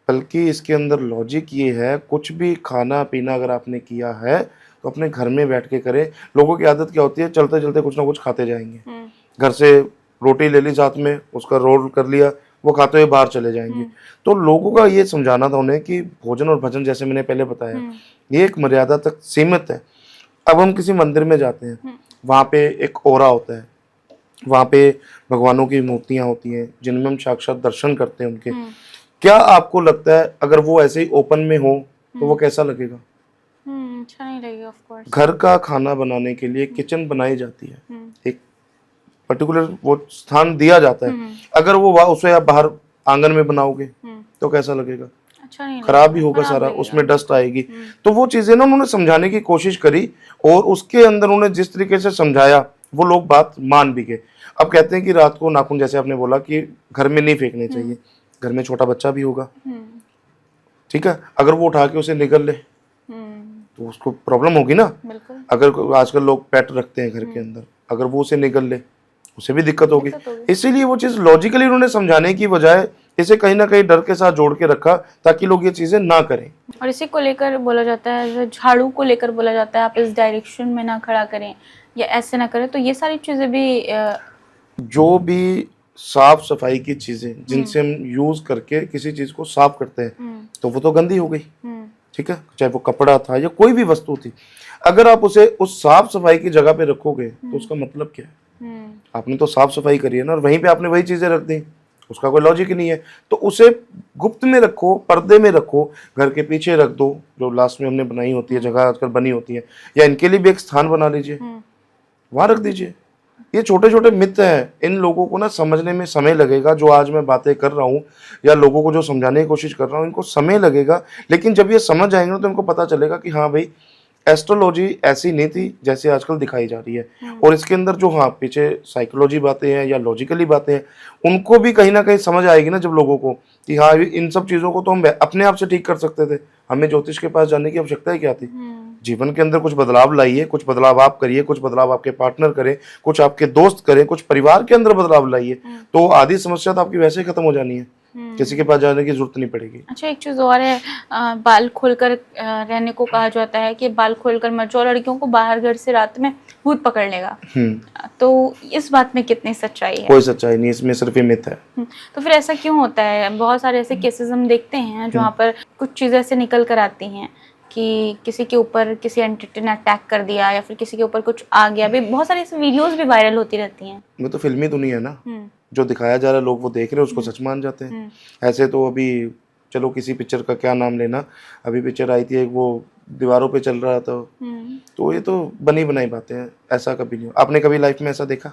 बल्कि इसके अंदर लॉजिक ये है, कुछ भी खाना पीना अगर आपने किया है तो अपने घर में बैठ के करें। लोगों की आदत क्या होती है, चलते चलते कुछ ना कुछ खाते जाएंगे। घर से रोटी ले ली, साथ में उसका रोल कर लिया, वो खाते हुए बाहर चले जाएंगे। तो लोगों का ये समझाना था उन्हें कि भोजन और भजन, जैसे मैंने पहले बताया, ये एक मर्यादा तक सीमित है। अब हम किसी मंदिर में जाते हैं, वहाँ पे एक ओरा होता है, वहाँ पे भगवानों की मूर्तियाँ होती हैं जिनमें हम साक्षात दर्शन करते हैं उनके। क्या आपको लगता है अगर वो ऐसे ही ओपन में हो तो वो कैसा लगेगा? अच्छा नहीं लगेगा, ऑफ कोर्स। घर का खाना बनाने के लिए किचन बनाई जाती है, एक पर्टिकुलर वो स्थान दिया जाता है। अगर वो उसे आप बाहर आंगन में बनाओगे तो कैसा लगेगा? अच्छा नहीं खराब भी होगा सारा, उसमें डस्ट आएगी। तो वो चीजें ना उन्होंने समझाने की कोशिश करी और उसके अंदर उन्होंने जिस तरीके से समझाया वो लोग बात मान भी गए। अब कहते हैं कि रात को नाखून, जैसे आपने बोला कि घर में नहीं फेंकने चाहिए, घर में छोटा बच्चा भी होगा, ठीक है, अगर वो उठा के उसे निगल ले तो उसको प्रॉब्लम होगी ना। अगर आजकल लोग पेट रखते हैं घर के अंदर, अगर वो उसे निगल ले उसे भी दिक्कत होगी। इसीलिए वो चीज लॉजिकली उन्होंने समझाने की बजाय इसे कहीं ना कहीं डर के साथ जोड़ के रखा ताकि लोग ये चीजें ना करें। और इसी को लेकर बोला जाता है, झाड़ू को लेकर बोला जाता है, आप इस डायरेक्शन में ना खड़ा करें या ऐसे ना करें। तो ये सारी चीजें भी जो भी साफ सफाई की चीजें जिनसे हम यूज करके किसी चीज को साफ करते हैं तो वो तो गंदी हो गई, ठीक है, चाहे वो कपड़ा था या कोई भी वस्तु थी। अगर आप उसे उस साफ सफाई की जगह पे रखोगे तो उसका मतलब क्या है? आपने तो साफ सफाई करी है ना, और वहीं पे आपने वही चीजें रख दी, उसका कोई लॉजिक ही नहीं है। तो उसे गुप्त में रखो, पर्दे में रखो, घर के पीछे रख दो, जो लास्ट में हमने बनाई होती है जगह आजकल बनी होती है, या इनके लिए भी एक स्थान बना लीजिए, वहां रख दीजिए। ये छोटे छोटे मिथ हैं, इन लोगों को ना समझने में समय लगेगा। जो आज मैं बातें कर रहा हूँ या लोगों को जो समझाने की कोशिश कर रहा हूँ, इनको समय लगेगा, लेकिन जब ये समझ आएंगे ना तो इनको पता चलेगा कि हाँ भाई, एस्ट्रोलॉजी ऐसी नहीं थी जैसे आजकल दिखाई जा रही है। और इसके अंदर जो हाँ पीछे साइकोलॉजी बातें हैं या लॉजिकली बातें हैं, उनको भी कहीं ना कहीं समझ आएगी ना जब लोगों को कि हाँ इन सब चीज़ों को तो हम अपने आप से ठीक कर सकते थे, हमें ज्योतिष के पास जाने की आवश्यकता ही क्या थी। जीवन के अंदर कुछ बदलाव लाइए, कुछ बदलाव आप करिए, कुछ बदलाव आपके पार्टनर करें, कुछ आपके दोस्त करें, कुछ परिवार के अंदर बदलाव लाइए, तो आधी समस्या तो आपकी वैसे ही खत्म हो जानी है, किसी के पास जाने की जरूरत नहीं पड़ेगी। अच्छा, एक चीज और है, बाल खोलकर रहने को कहा जाता है कि बाल खोलकर मत जाओ, लड़कियों को बाहर घर से रात में भूत पकड़ लेगा। तो इस बात में कितनी सच्चाई है? कोई सच्चाई नहीं, इसमें सिर्फ ये मिथ है। तो फिर ऐसा क्यों होता है? बहुत सारे ऐसे केसेस हम देखते हैं जहाँ पर कुछ चीजें ऐसे निकल कर आती हैं कि किसी के ऊपर किसी एंटिटी ने अटैक कर दिया या फिर किसी के ऊपर कुछ आ गया। भी बहुत सारी ऐसी वीडियोस भी वायरल होती रहती हैं। वो तो फिल्मी दुनिया है ना, जो दिखाया जा रहा है लोग वो देख रहे हैं, उसको सच मान जाते हैं। ऐसे तो अभी चलो किसी पिक्चर का क्या नाम लेना, अभी पिक्चर आई थी एक, वो दीवारों पे चल रहा था, तो ये तो बनी बनाई बातें हैं, ऐसा कभी नहीं। आपने कभी लाइफ में ऐसा देखा?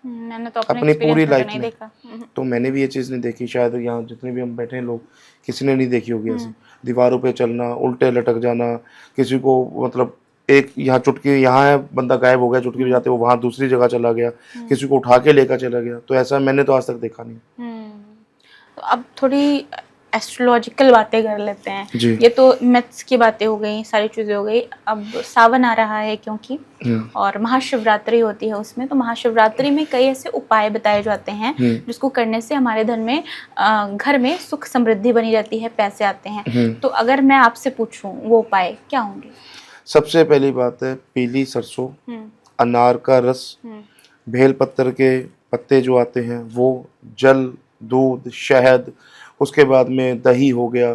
मैंने तो अपनी पूरी लाइफ में देखा। तो मैंने भी ये चीज़ नहीं देखी, शायद यहाँ जितने भी हम बैठे हैं लोग किसी ने नहीं देखी होगी ऐसी। दीवारों पे चलना, उल्टे लटक जाना, किसी को मतलब एक यहाँ चुटकी यहाँ है, बंदा गायब हो गया, चुटकी बजाते वो वहाँ दूसरी जगह चला गया, किसी को उठा के लेकर चला गया, तो ऐसा मैंने तो आज तक देखा नहीं। तो अब थोड़ी एस्ट्रोलॉजिकल बातें कर लेते हैं। जी। ये तो मैथ्स की बातें हो गई, सारी चीज़ें हो गई। अब सावन आ रहा है क्योंकि, और महाशिवरात्रि होती है उसमें, तो महाशिवरात्रि में कई ऐसे उपाय बताए जाते हैं जिसको करने से हमारे धन में घर में सुख समृद्धि बनी रहती है, पैसे आते हैं। तो अगर मैं आपसे पूछूं वो उपाय क्या होंगे? सबसे पहली बात है पीली सरसों, अनार का रस, बेल पत्तर के पत्ते जो आते हैं वो, जल, दूध, शहद, उसके बाद में दही हो गया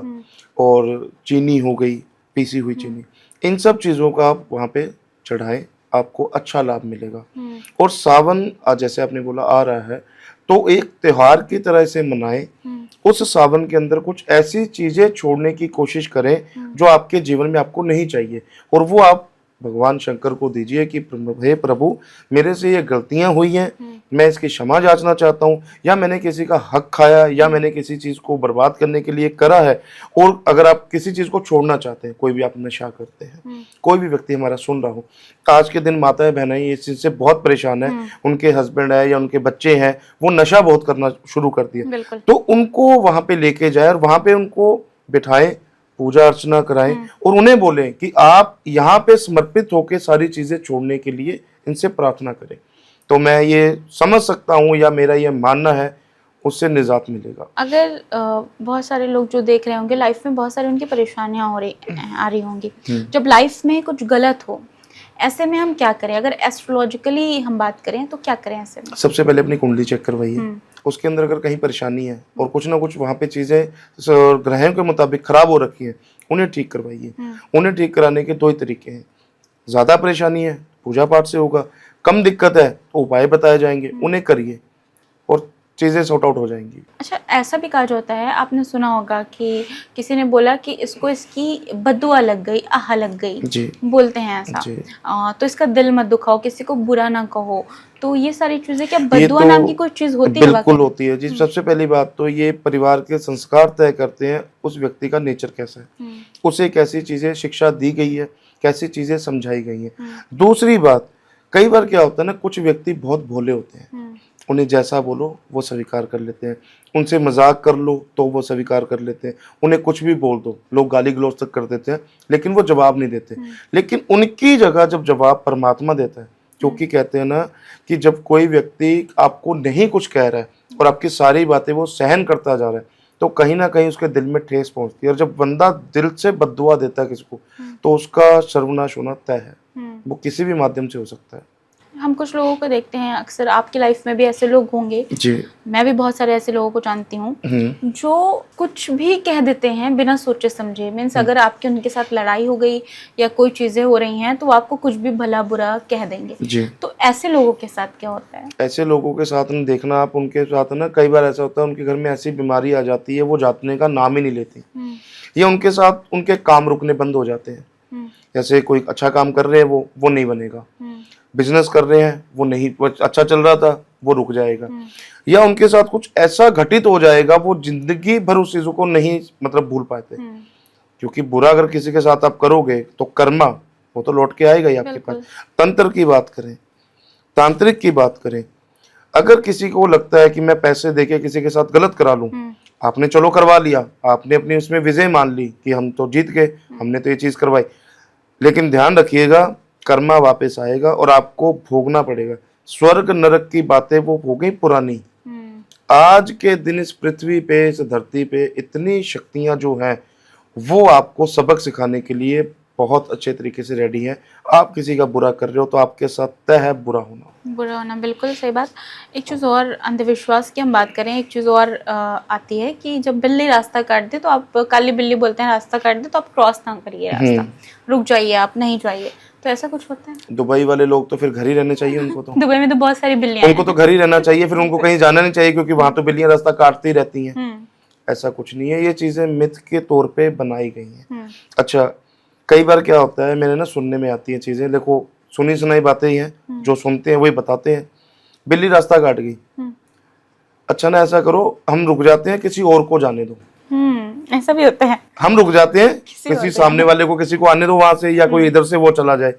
और चीनी हो गई, पीसी हुई चीनी, इन सब चीज़ों का आप वहाँ पे चढ़ाएं, आपको अच्छा लाभ मिलेगा। और सावन जैसे आपने बोला आ रहा है, तो एक त्योहार की तरह इसे मनाएं। उस सावन के अंदर कुछ ऐसी चीज़ें छोड़ने की कोशिश करें जो आपके जीवन में आपको नहीं चाहिए, और वो आप भगवान शंकर को दीजिए कि हे प्रभु, मेरे से ये गलतियां हुई हैं, मैं इसकी क्षमा याचना चाहता हूँ, या मैंने किसी का हक खाया, या मैंने किसी चीज़ को बर्बाद करने के लिए करा है। और अगर आप किसी चीज़ को छोड़ना चाहते हैं, कोई भी आप नशा करते हैं, कोई भी व्यक्ति हमारा सुन रहा हो, आज के दिन माताएं बहनें इस चीज़ से बहुत परेशान है, उनके हस्बैंड है या उनके बच्चे हैं वो नशा बहुत करना शुरू कर दिया, तो उनको वहाँ पे लेके जाए और वहाँ पे उनको बिठाएं, पूजा अर्चना कराएं और उन्हें बोलें कि आप यहाँ पे समर्पित होकर सारी चीज़ें छोड़ने के लिए इनसे प्रार्थना करें। तो मैं ये समझ सकता हूँ, या मेरा ये मानना है, उससे निजात मिलेगा। अगर बहुत सारे लोग जो देख रहे होंगे, लाइफ में बहुत सारी उनकी परेशानियां आ रही होंगी, जब लाइफ में कुछ गलत हो, ऐसे में हम क्या करें? अगर एस्ट्रोलॉजिकली हम बात करें तो क्या करें ऐसे में? सबसे पहले अपनी कुंडली चेक करवाइए, उसके अंदर अगर कहीं परेशानी है और कुछ ना कुछ वहाँ पे चीज़ें ग्रहों के मुताबिक खराब हो रखी हैं, उन्हें ठीक करवाइए। उन्हें ठीक कराने के दो ही तरीके हैं, ज़्यादा परेशानी है पूजा पाठ से होगा, कम दिक्कत है तो उपाय बताए जाएंगे, उन्हें करिए और चीज़ें सॉर्ट आउट हो जाएंगी। अच्छा, ऐसा भी कहा जाता है, आपने सुना होगा कि किसी ने बोला कि इसको इसकी बद्दुआ लग गई, आह लग गई, जी बोलते हैं ऐसा। तो इसका दिल मत दुखाओ, किसी को बुरा ना कहो। तो ये सारी चीजें, क्या बद्दुआ तो नाम की कोई चीज होती है? बिल्कुल होती है जी। सबसे पहली बात तो ये परिवार के संस्कार तय करते हैं उस व्यक्ति का नेचर कैसा है, उसे कैसी चीज़ें शिक्षा दी गई है, कैसी चीज़ें समझाई गई हैं। दूसरी बात, कई बार क्या होता है ना, कुछ व्यक्ति बहुत भोले होते हैं, उन्हें जैसा बोलो वो स्वीकार कर लेते हैं, उनसे मजाक कर लो तो वो स्वीकार कर लेते हैं, उन्हें कुछ भी बोल दो, लोग गाली गलौज तक कर देते हैं लेकिन वो जवाब नहीं देते। लेकिन उनकी जगह जब जवाब परमात्मा देता है, क्योंकि कहते हैं ना कि जब कोई व्यक्ति आपको नहीं कुछ कह रहा है और आपकी सारी बातें वो सहन करता जा रहा है, तो कहीं ना कहीं उसके दिल में ठेस पहुंचती है। और जब बंदा दिल से बद्दुआ देता है किसी को, तो उसका सर्वनाश होना तय है, वो किसी भी माध्यम से हो सकता है। हम कुछ लोगों को देखते हैं, अक्सर आपकी लाइफ में भी ऐसे लोग होंगे जी, मैं भी बहुत सारे ऐसे लोगों को जानती हूँ जो कुछ भी कह देते हैं बिना सोचे समझे। मीन्स अगर आपकी उनके साथ लड़ाई हो गई या कोई चीजें हो रही हैं तो वो आपको कुछ भी भला बुरा कह देंगे जी। तो ऐसे लोगों के साथ क्या होता है? ऐसे लोगों के साथ न देखना आप, उनके साथ ना कई बार ऐसा होता है उनके घर में ऐसी बीमारी आ जाती है वो जातने का नाम ही नहीं लेती, या उनके साथ उनके काम रुकने बंद हो जाते हैं। जैसे कोई अच्छा काम कर रहे हैं वो नहीं बनेगा, बिजनेस कर रहे हैं वो नहीं, अच्छा चल रहा था वो रुक जाएगा, या उनके साथ कुछ ऐसा घटित हो जाएगा वो जिंदगी भर उस चीजों को नहीं मतलब भूल पाते। क्योंकि बुरा अगर किसी के साथ आप करोगे तो कर्मा वो तो लौट के आएगा ही आपके पास। तंत्र की बात करें, तांत्रिक की बात करें, अगर किसी को लगता है कि मैं पैसे देके किसी के साथ गलत करा लूं, आपने चलो करवा लिया, आपने अपनी उसमें विजय मान ली कि हम तो जीत गए, हमने तो ये चीज करवाई, लेकिन ध्यान रखिएगा कर्मा वापस आएगा और आपको भोगना पड़ेगा। स्वर्ग नरक की बातें वो हो गई पुरानी। आज के दिन इस पृथ्वी पे, इस धरती पे इतनी शक्तियां जो हैं वो आपको सबक सिखाने के लिए बहुत अच्छे तरीके से रेडी है। आप किसी का बुरा कर रहे हो तो आपके साथ तय है बुरा होना। बिल्कुल सही बात। एक चीज़ और, अंधविश्वास की हम बात करें, एक चीज़ और आती है कि जब बिल्ली रास्ता काट दे तो आप, काली बिल्ली बोलते हैं, रास्ता काट दे तो आप क्रॉस ना करिए, रास्ता रुक जाइए, आप नहीं जाइए। तो ऐसा कुछ होता है? दुबई वाले लोग तो फिर घर ही रहने चाहिए उनको। तो दुबई में तो बहुत सारी बिल्लियां उनको तो घर ही रहना चाहिए, फिर उनको कहीं जाना नहीं चाहिए क्योंकि वहां तो बिल्लियां रास्ता काटती रहती हैं। ऐसा कुछ नहीं है, ये चीजें मिथ के तौर पे बनाई गई हैं। अच्छा, कई बार क्या होता है, मेरे ना सुनने में आती है चीजें, देखो सुनी सुनाई बातें ही हैं, जो सुनते हैं वही बताते हैं। बिल्ली रास्ता काट गई, अच्छा ना ऐसा करो, हम रुक जाते हैं, किसी और को जाने दो। ऐसा भी होता है, हम रुक जाते हैं, किसी सामने वाले को, किसी को आने दो वहां से, या कोई इधर से वो चला जाए।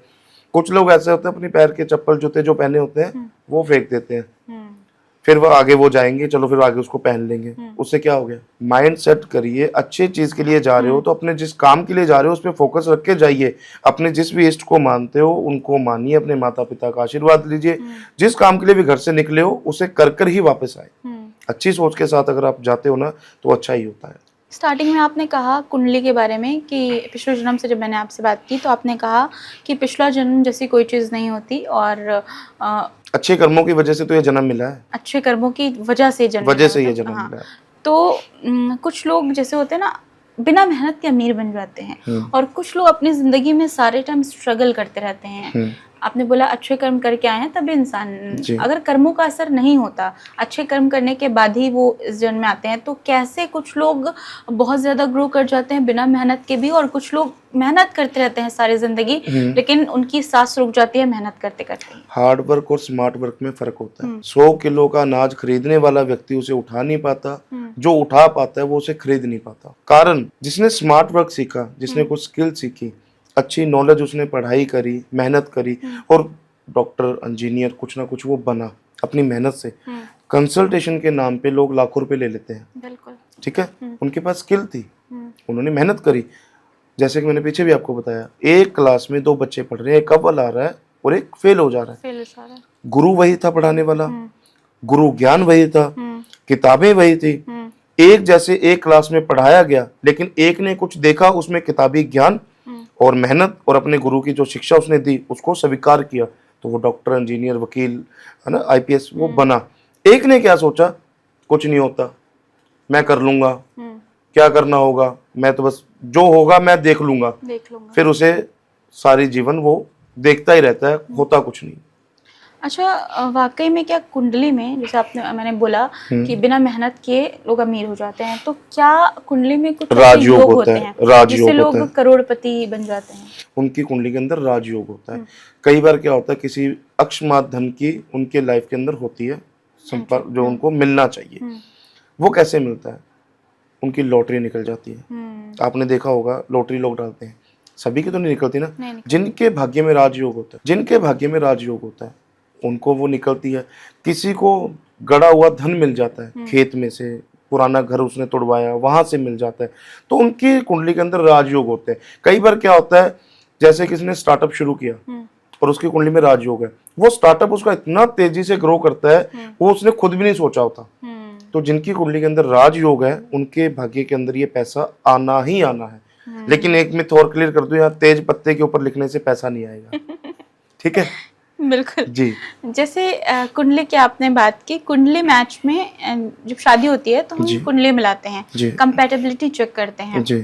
कुछ लोग ऐसे होते हैं अपनी पैर के चप्पल जूते जो पहने होते हैं वो फेंक देते हैं, फिर वो आगे वो जाएंगे, चलो फिर आगे उसको पहन लेंगे। उससे क्या हो गया? माइंड सेट करिए, अच्छे चीज के लिए जा रहे हो तो अपने जिस काम के लिए जा रहे हो उस पर फोकस रख के जाइए। अपने जिस भी इष्ट को मानते हो उनको मानिए, अपने माता पिता का आशीर्वाद लीजिए, जिस काम के लिए भी घर से निकले हो उसे कर कर ही वापस आए। अच्छी सोच के साथ अगर आप जाते हो ना तो अच्छा ही होता है। स्टार्टिंग में आपने कहा कुंडली के बारे में कि पिछले जन्म से जब मैंने आपसे बात की तो आपने कहा कि पिछला जन्म जैसी कोई चीज़ नहीं होती और अच्छे कर्मों की वजह से तो ये जन्म मिला है, अच्छे कर्मों की वजह से जन्म मिला है। तो कुछ लोग जैसे होते हैं ना, बिना मेहनत के अमीर बन जाते हैं और कुछ लोग अपनी ज़िंदगी में सारे टाइम स्ट्रगल करते रहते हैं। आपने बोला अच्छे कर्म करके आए हैं तभी इंसान, जी। अगर कर्मों का असर नहीं होता, अच्छे कर्म करने के बाद ही वो इस जन्म में आते हैं, तो कैसे कुछ लोग बहुत ज़्यादा ग्रो कर जाते हैं बिना मेहनत के भी, और कुछ लोग मेहनत करते रहते हैं सारी जिंदगी लेकिन उनकी सांस रुक जाती है मेहनत करते करते। हार्ड वर्क और स्मार्ट वर्क में फर्क होता है। 100 किलो का अनाज खरीदने वाला व्यक्ति उसे उठा नहीं पाता, जो उठा पाता है वो उसे खरीद नहीं पाता। कारण जिसने स्मार्ट वर्क सीखा, जिसने कुछ स्किल सीखी, अच्छी नॉलेज, उसने पढ़ाई करी, मेहनत करी और डॉक्टर, इंजीनियर कुछ ना कुछ वो बना अपनी मेहनत से। कंसल्टेशन के नाम पे लोग लाखों रुपए ले लेते हैं, बिल्कुल। ठीक है, उनके पास स्किल थी, उन्होंने मेहनत करी। जैसे कि मैंने पीछे भी आपको बताया, एक क्लास में 2 बच्चे पढ़ रहे हैं, एक अव्वल आ रहा है और एक फेल हो जा रहा है। गुरु वही था पढ़ाने वाला, गुरु ज्ञान वही था, किताबें वही थी, एक जैसे एक क्लास में पढ़ाया गया, लेकिन एक ने कुछ देखा उसमें किताबी ज्ञान और मेहनत और अपने गुरु की जो शिक्षा उसने दी उसको स्वीकार किया, तो वो डॉक्टर, इंजीनियर, वकील, है ना, IPS वो बना। एक ने क्या सोचा, कुछ नहीं होता, मैं कर लूंगा, क्या करना होगा, मैं तो बस जो होगा मैं देख लूंगा, फिर उसे सारी जीवन वो देखता ही रहता है, होता कुछ नहीं। अच्छा, वाकई में क्या कुंडली में, जैसे मैंने बोला कि बिना मेहनत के लोग अमीर हो जाते हैं, तो क्या कुंडली में कुछ ऐसे राजयोग योग होता होते है, हैं राजयोग जिससे होता है। लोग करोड़पति बन जाते हैं? उनकी कुंडली के अंदर राजयोग होता है। कई बार क्या होता है, किसी अकस्मात धन की उनके लाइफ के अंदर होती है संपर्क, जो उनको मिलना चाहिए। वो कैसे मिलता है, उनकी लॉटरी निकल जाती है। आपने देखा होगा, लॉटरी लोग डालते हैं, सभी की तो नहीं निकलती ना, जिनके भाग्य में राजयोग होता है, जिनके भाग्य में राजयोग होता है उनको वो निकलती है। किसी को गड़ा हुआ धन मिल जाता है, खेत में से पुराना घर उसने तोड़वाया वहां से मिल जाता है, तो उनकी कुंडली के अंदर राजयोग होते हैं। कई बार क्या होता है, जैसे किसी ने स्टार्टअप शुरू किया और उसकी कुंडली में राजयोग है, वो स्टार्टअप उसका इतना तेजी से ग्रो करता है वो उसने खुद भी नहीं सोचा होता। तो जिनकी कुंडली के अंदर राजयोग है उनके भाग्य के अंदर ये पैसा आना ही आना है। लेकिन एक मिथ और क्लियर कर दूं, यहाँ तेज पत्ते के ऊपर लिखने से पैसा नहीं आएगा, ठीक है। बिल्कुल जी। जैसे कुंडली की आपने बात की, कुंडली मैच में जब शादी होती है तो हम कुंडली मिलाते हैं, कंपैटिबिलिटी चेक करते हैं। जी।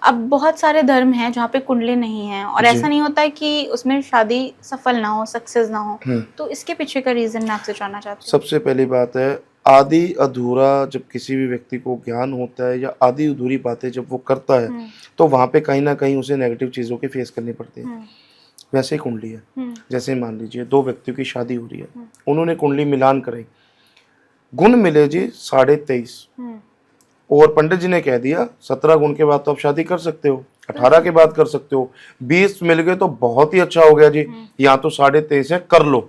अब बहुत सारे धर्म हैं जहाँ पे कुंडली नहीं है और ऐसा नहीं होता है कि उसमें शादी सफल ना हो, सक्सेस ना हो, तो इसके पीछे का रीजन मैं आपसे जानना चाहती हूँ। सबसे पहली बात है, आदि अधूरा जब किसी भी व्यक्ति को ज्ञान होता है या आदि अधूरी बातें जब वो करता है तो वहां पे कहीं ना कहीं उसे नेगेटिव चीजों के फेस करनी पड़ती है। वैसे ही कुंडली है, जैसे मान लीजिए 2 व्यक्तियों की शादी हो रही है, उन्होंने कुंडली मिलान कराई, गुण मिले जी 23.5 और पंडित जी ने कह दिया 17 गुण के बाद तो आप शादी कर सकते हो, 18 के बाद कर सकते हो, 20 मिल गए तो बहुत ही अच्छा हो गया जी, यहाँ तो 23.5 है, कर लो।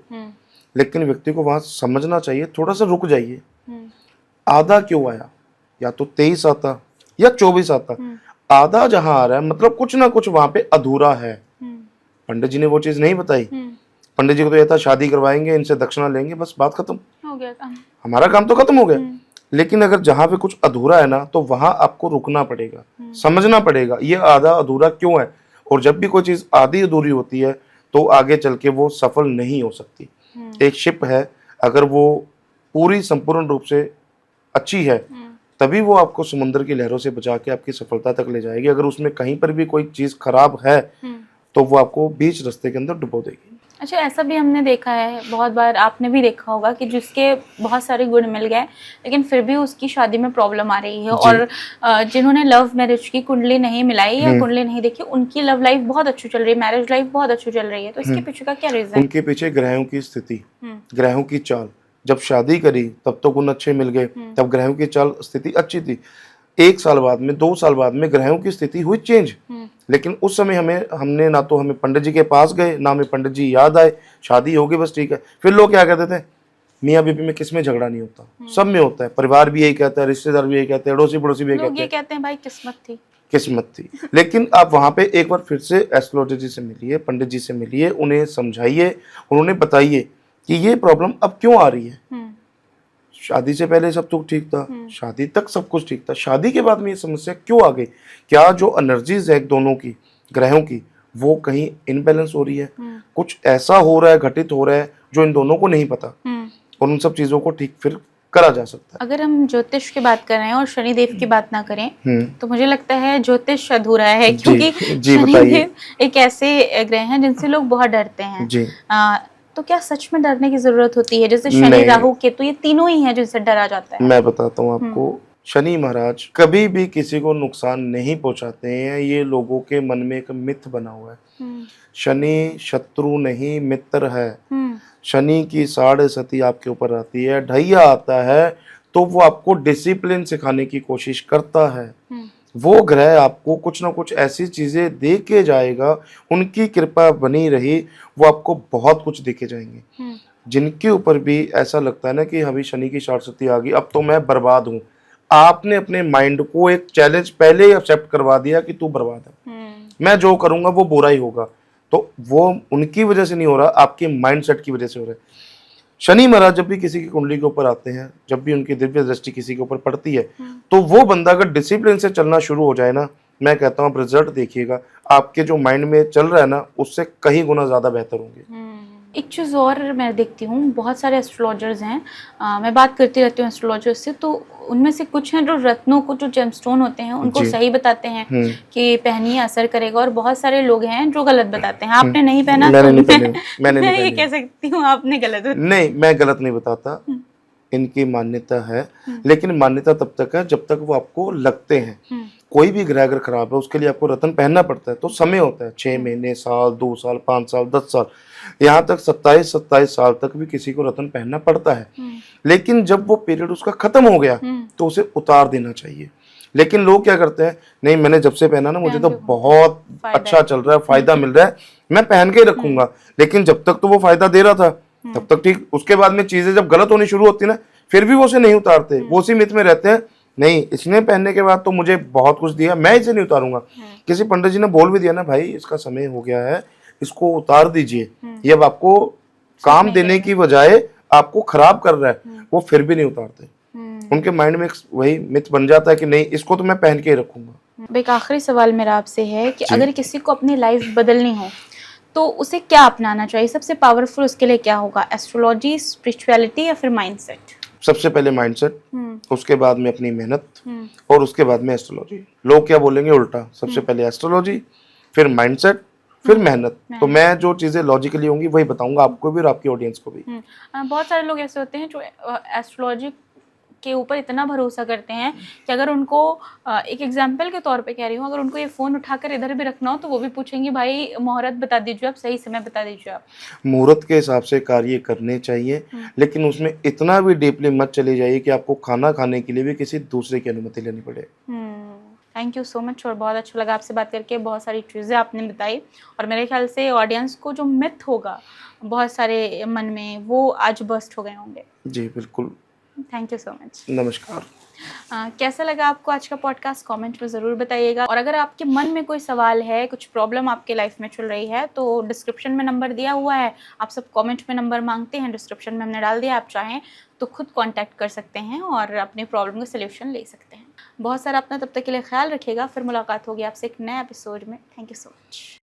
लेकिन व्यक्ति को वहां समझना चाहिए, थोड़ा सा रुक जाइए, आधा क्यों आया, या तो 23 आता या 24 आता, आधा जहां आ रहा है मतलब कुछ ना कुछ वहां पे अधूरा है। पंडित जी ने वो चीज नहीं बताई, पंडित जी को तो यह था शादी करवाएंगे, इनसे दक्षिणा लेंगे, बस बात खत्म हो गया, काम हमारा काम तो खत्म हो गया। लेकिन अगर जहां पे कुछ अधूरा है ना तो वहां आपको रुकना पड़ेगा, समझना पड़ेगा ये आधा अधूरा क्यों है। और जब भी कोई चीज आधी अधूरी होती है तो आगे चल के वो सफल नहीं हो सकती। एक शिप है, अगर वो पूरी संपूर्ण रूप से अच्छी है तभी वो आपको समुद्र की लहरों से बचा के आपकी सफलता तक ले जाएगी। अगर उसमें कहीं पर भी कोई चीज खराब है तो वो आपको बीच रास्ते के अंदर डुबो देगी। अच्छा, ऐसा भी हमने देखा है बहुत बार, आपने भी देखा होगा कि जिसके बहुत सारे गुण मिल गए लेकिन फिर भी उसकी शादी में प्रॉब्लम आ रही है, और जिन्होंने लव मैरिज की कुंडली नहीं मिलाई या कुंडली नहीं देखी उनकी लव लाइफ बहुत अच्छी चल रही है, मैरिज लाइफ बहुत अच्छी चल रही है, तो इसके पीछे का क्या रीजन है? उनके पीछे ग्रहों की स्थिति, ग्रहों की चाल, जब शादी करी तब तो गुण अच्छे मिल गए, तब ग्रहों की चाल स्थिति अच्छी थी। 1 साल बाद में, 2 साल बाद में ग्रहों की स्थिति हुई चेंज, लेकिन उस समय हमने ना तो हमें पंडित जी के पास गए, ना हमें पंडित जी याद आए, शादी हो गई बस ठीक है। फिर लोग क्या कहते थे, मियाँ बीबी में किस में झगड़ा नहीं होता, सब में होता है, परिवार भी यही कहता है, रिश्तेदार भी यही कहते हैं, अड़ोसी पड़ोसी भी यही कहते हैं भाई किस्मत थी। लेकिन आप वहां पे एक बार फिर से एस्ट्रोलॉजी जी से मिलिए, पंडित जी से मिलिए, उन्हें समझाइए, उन्होंने बताइए कि ये प्रॉब्लम अब क्यों आ रही है। शादी से पहले सब कुछ ठीक था, शादी तक सब कुछ ठीक था, शादी के बाद में ये समस्या क्यों आ गई। क्या जो एनर्जीज है दोनों की, ग्रहों की, वो कहीं इनबैलेंस हो रही है, कुछ ऐसा हो रहा है, घटित हो रहा है जो इन दोनों को नहीं पता, और उन सब चीजों को ठीक फिर करा जा सकता अगर हम ज्योतिष की बात कर रहे हैं और शनिदेव की बात ना करें है। तो मुझे लगता है ज्योतिष अधूरा है, जी, क्योंकि जी बताइए। शनिदेव एक ऐसे ग्रह हैं जिनसे लोग बहुत डरते हैं। जी तो क्या सच में डरने की जरूरत होती है? जैसे शनि, नहीं, राहु, केतु, ये तीनों ही हैं जिनसे डरा जाता है। मैं बताता हूँ आपको, शनि महाराज कभी भी किसी को नुकसान नहीं पहुंचाते हैं, ये लोगों के मन में एक मिथ बना हुआ है। शनि शत्रु नहीं मित्र है। शनि की 6.5 आपके ऊपर आती है, ढैया आता है तो वो आपको डिसिप्लिन सिखाने की कोशिश करता है। वो ग्रह आपको कुछ ना कुछ ऐसी चीजें दे के जाएगा, उनकी कृपा बनी रही, वो आपको बहुत कुछ दे के जाएंगे। जिनके ऊपर भी ऐसा लगता है ना कि अभी शनि की 6.5 आ गई, अब तो मैं बर्बाद हूँ, आपने अपने माइंड को एक चैलेंज पहले ही एक्सेप्ट करवा दिया कि तू बर्बाद है, मैं जो करूंगा वो बुरा ही होगा। तो वो उनकी वजह से नहीं हो रहा, आपके माइंड सेट की वजह से हो रहा है। शनि महाराज जब भी किसी की कुंडली के ऊपर आते हैं, जब भी उनकी दिव्य दृष्टि किसी के ऊपर पड़ती है, तो वो बंदा अगर डिसिप्लिन से चलना शुरू हो जाए ना, मैं कहता हूँ आप रिजल्ट देखिएगा, आपके जो माइंड में चल रहा है ना उससे कहीं गुना ज्यादा बेहतर होंगे। एक चीज़ और मैं देखती हूँ, बहुत सारे एस्ट्रोलॉजर्स हैं, मैं बात करती रहती हूँ एस्ट्रोलॉजर्स से, तो उनमें से कुछ हैं जो रत्नों को, जो जेमस्टोन होते हैं उनको जी। सही बताते हैं कि पहनिए असर करेगा, और बहुत सारे लोग हैं जो गलत बताते हैं। आपने नहीं पहना मैंने तो नहीं पहने, मैंने नहीं मैं ये पहने। कह सकती हूँ आपने गलत बताया। नहीं, मैं गलत नहीं बताता, इनकी मान्यता है, लेकिन मान्यता तब तक है जब तक वो आपको लगते हैं। कोई भी ग्रह अगर खराब है उसके लिए आपको रत्न पहनना पड़ता है, तो समय होता है 6 महीने, साल, 2 साल, 5 साल, 10 साल, यहाँ तक 27 साल तक भी किसी को रत्न पहनना पड़ता है। लेकिन जब वो पीरियड उसका खत्म हो गया तो उसे उतार देना चाहिए। लेकिन लोग क्या करते हैं, नहीं मैंने जब से पहना ना मुझे तो बहुत अच्छा चल रहा है, फायदा मिल रहा है, मैं पहन के ही रखूंगा। लेकिन जब तक तो वो फायदा दे रहा था तब तक ठीक, उसके बाद में चीजें जब गलत होनी शुरू होती ना, फिर भी वो उसे नहीं उतारते, वो उसी मिथ में रहते हैं, नहीं इसने पहनने के बाद तो मुझे बहुत कुछ दिया, मैं इसे नहीं उतारूंगा। किसी पंडित जी ने बोल भी दिया ना, भाई इसका समय हो गया है, इसको उतार दीजिए, ये अब आपको काम देने की बजाय आपको खराब कर रहा है, वो फिर भी नहीं उतारते। उनके माइंड में वही मिथ बन जाता है कि नहीं इसको तो मैं पहन के ही रखूंगा। एक आखिरी सवाल मेरा आपसे है कि अगर किसी को अपनी लाइफ बदलनी हो तो उसे क्या अपनाना चाहिए? सबसे पावरफुल उसके लिए क्या होगा? एस्ट्रोलॉजी, स्पिरिचुअलिटी, या फिर माइंडसेट? सबसे पहले माइंडसेट, उसके बाद में अपनी मेहनत, और उसके बाद में एस्ट्रोलॉजी। लोग क्या बोलेंगे उल्टा, सबसे पहले एस्ट्रोलॉजी, फिर माइंडसेट, फिर मेहनत। तो मैं जो चीजें लॉजिकली होंगी वही बताऊंगा आपको भी और आपकी ऑडियंस को भी। बहुत सारे लोग ऐसे होते हैं जो एस्ट्रोलॉजी के ऊपर इतना भरोसा करते हैं कि अगर उनको एक एग्जाम्पल के तौर पे कह रही हूँ, अगर उनको ये फ़ोन उठाकर इधर भी रखना हो तो वो भी पूछेंगे भाई मुहूर्त बता दीजिए, आप सही समय बता दीजिए आप। मुहूर्त के हिसाब से कार्य करने चाहिए, लेकिन उसमें इतना भी डीपली मत चले जाइए कि आपको खाना खाने के लिए भी किसी दूसरे की अनुमति लेनी पड़े। थैंक यू सो मच, और बहुत अच्छा लगा आपसे बात करके, बहुत सारी चीज़ें आपने बताई, और मेरे ख्याल से ऑडियंस को जो मिथ होगा बहुत सारे मन में, वो आज बस्ट हो गए होंगे। जी बिल्कुल। Thank you so much. नमस्कार। कैसा लगा आपको आज का पॉडकास्ट? कमेंट में ज़रूर बताइएगा, और अगर आपके मन में कोई सवाल है, कुछ प्रॉब्लम आपके लाइफ में चल रही है, तो डिस्क्रिप्शन में नंबर दिया हुआ है। आप सब कमेंट में नंबर मांगते हैं, डिस्क्रिप्शन में हमने डाल दिया, आप चाहें तो खुद कांटेक्ट कर सकते हैं और अपनी प्रॉब्लम का सलूशन ले सकते हैं। बहुत सारा अपना तब तक के लिए ख्याल रखिएगा, फिर मुलाकात होगी आपसे एक नए एपिसोड में। Thank you so much.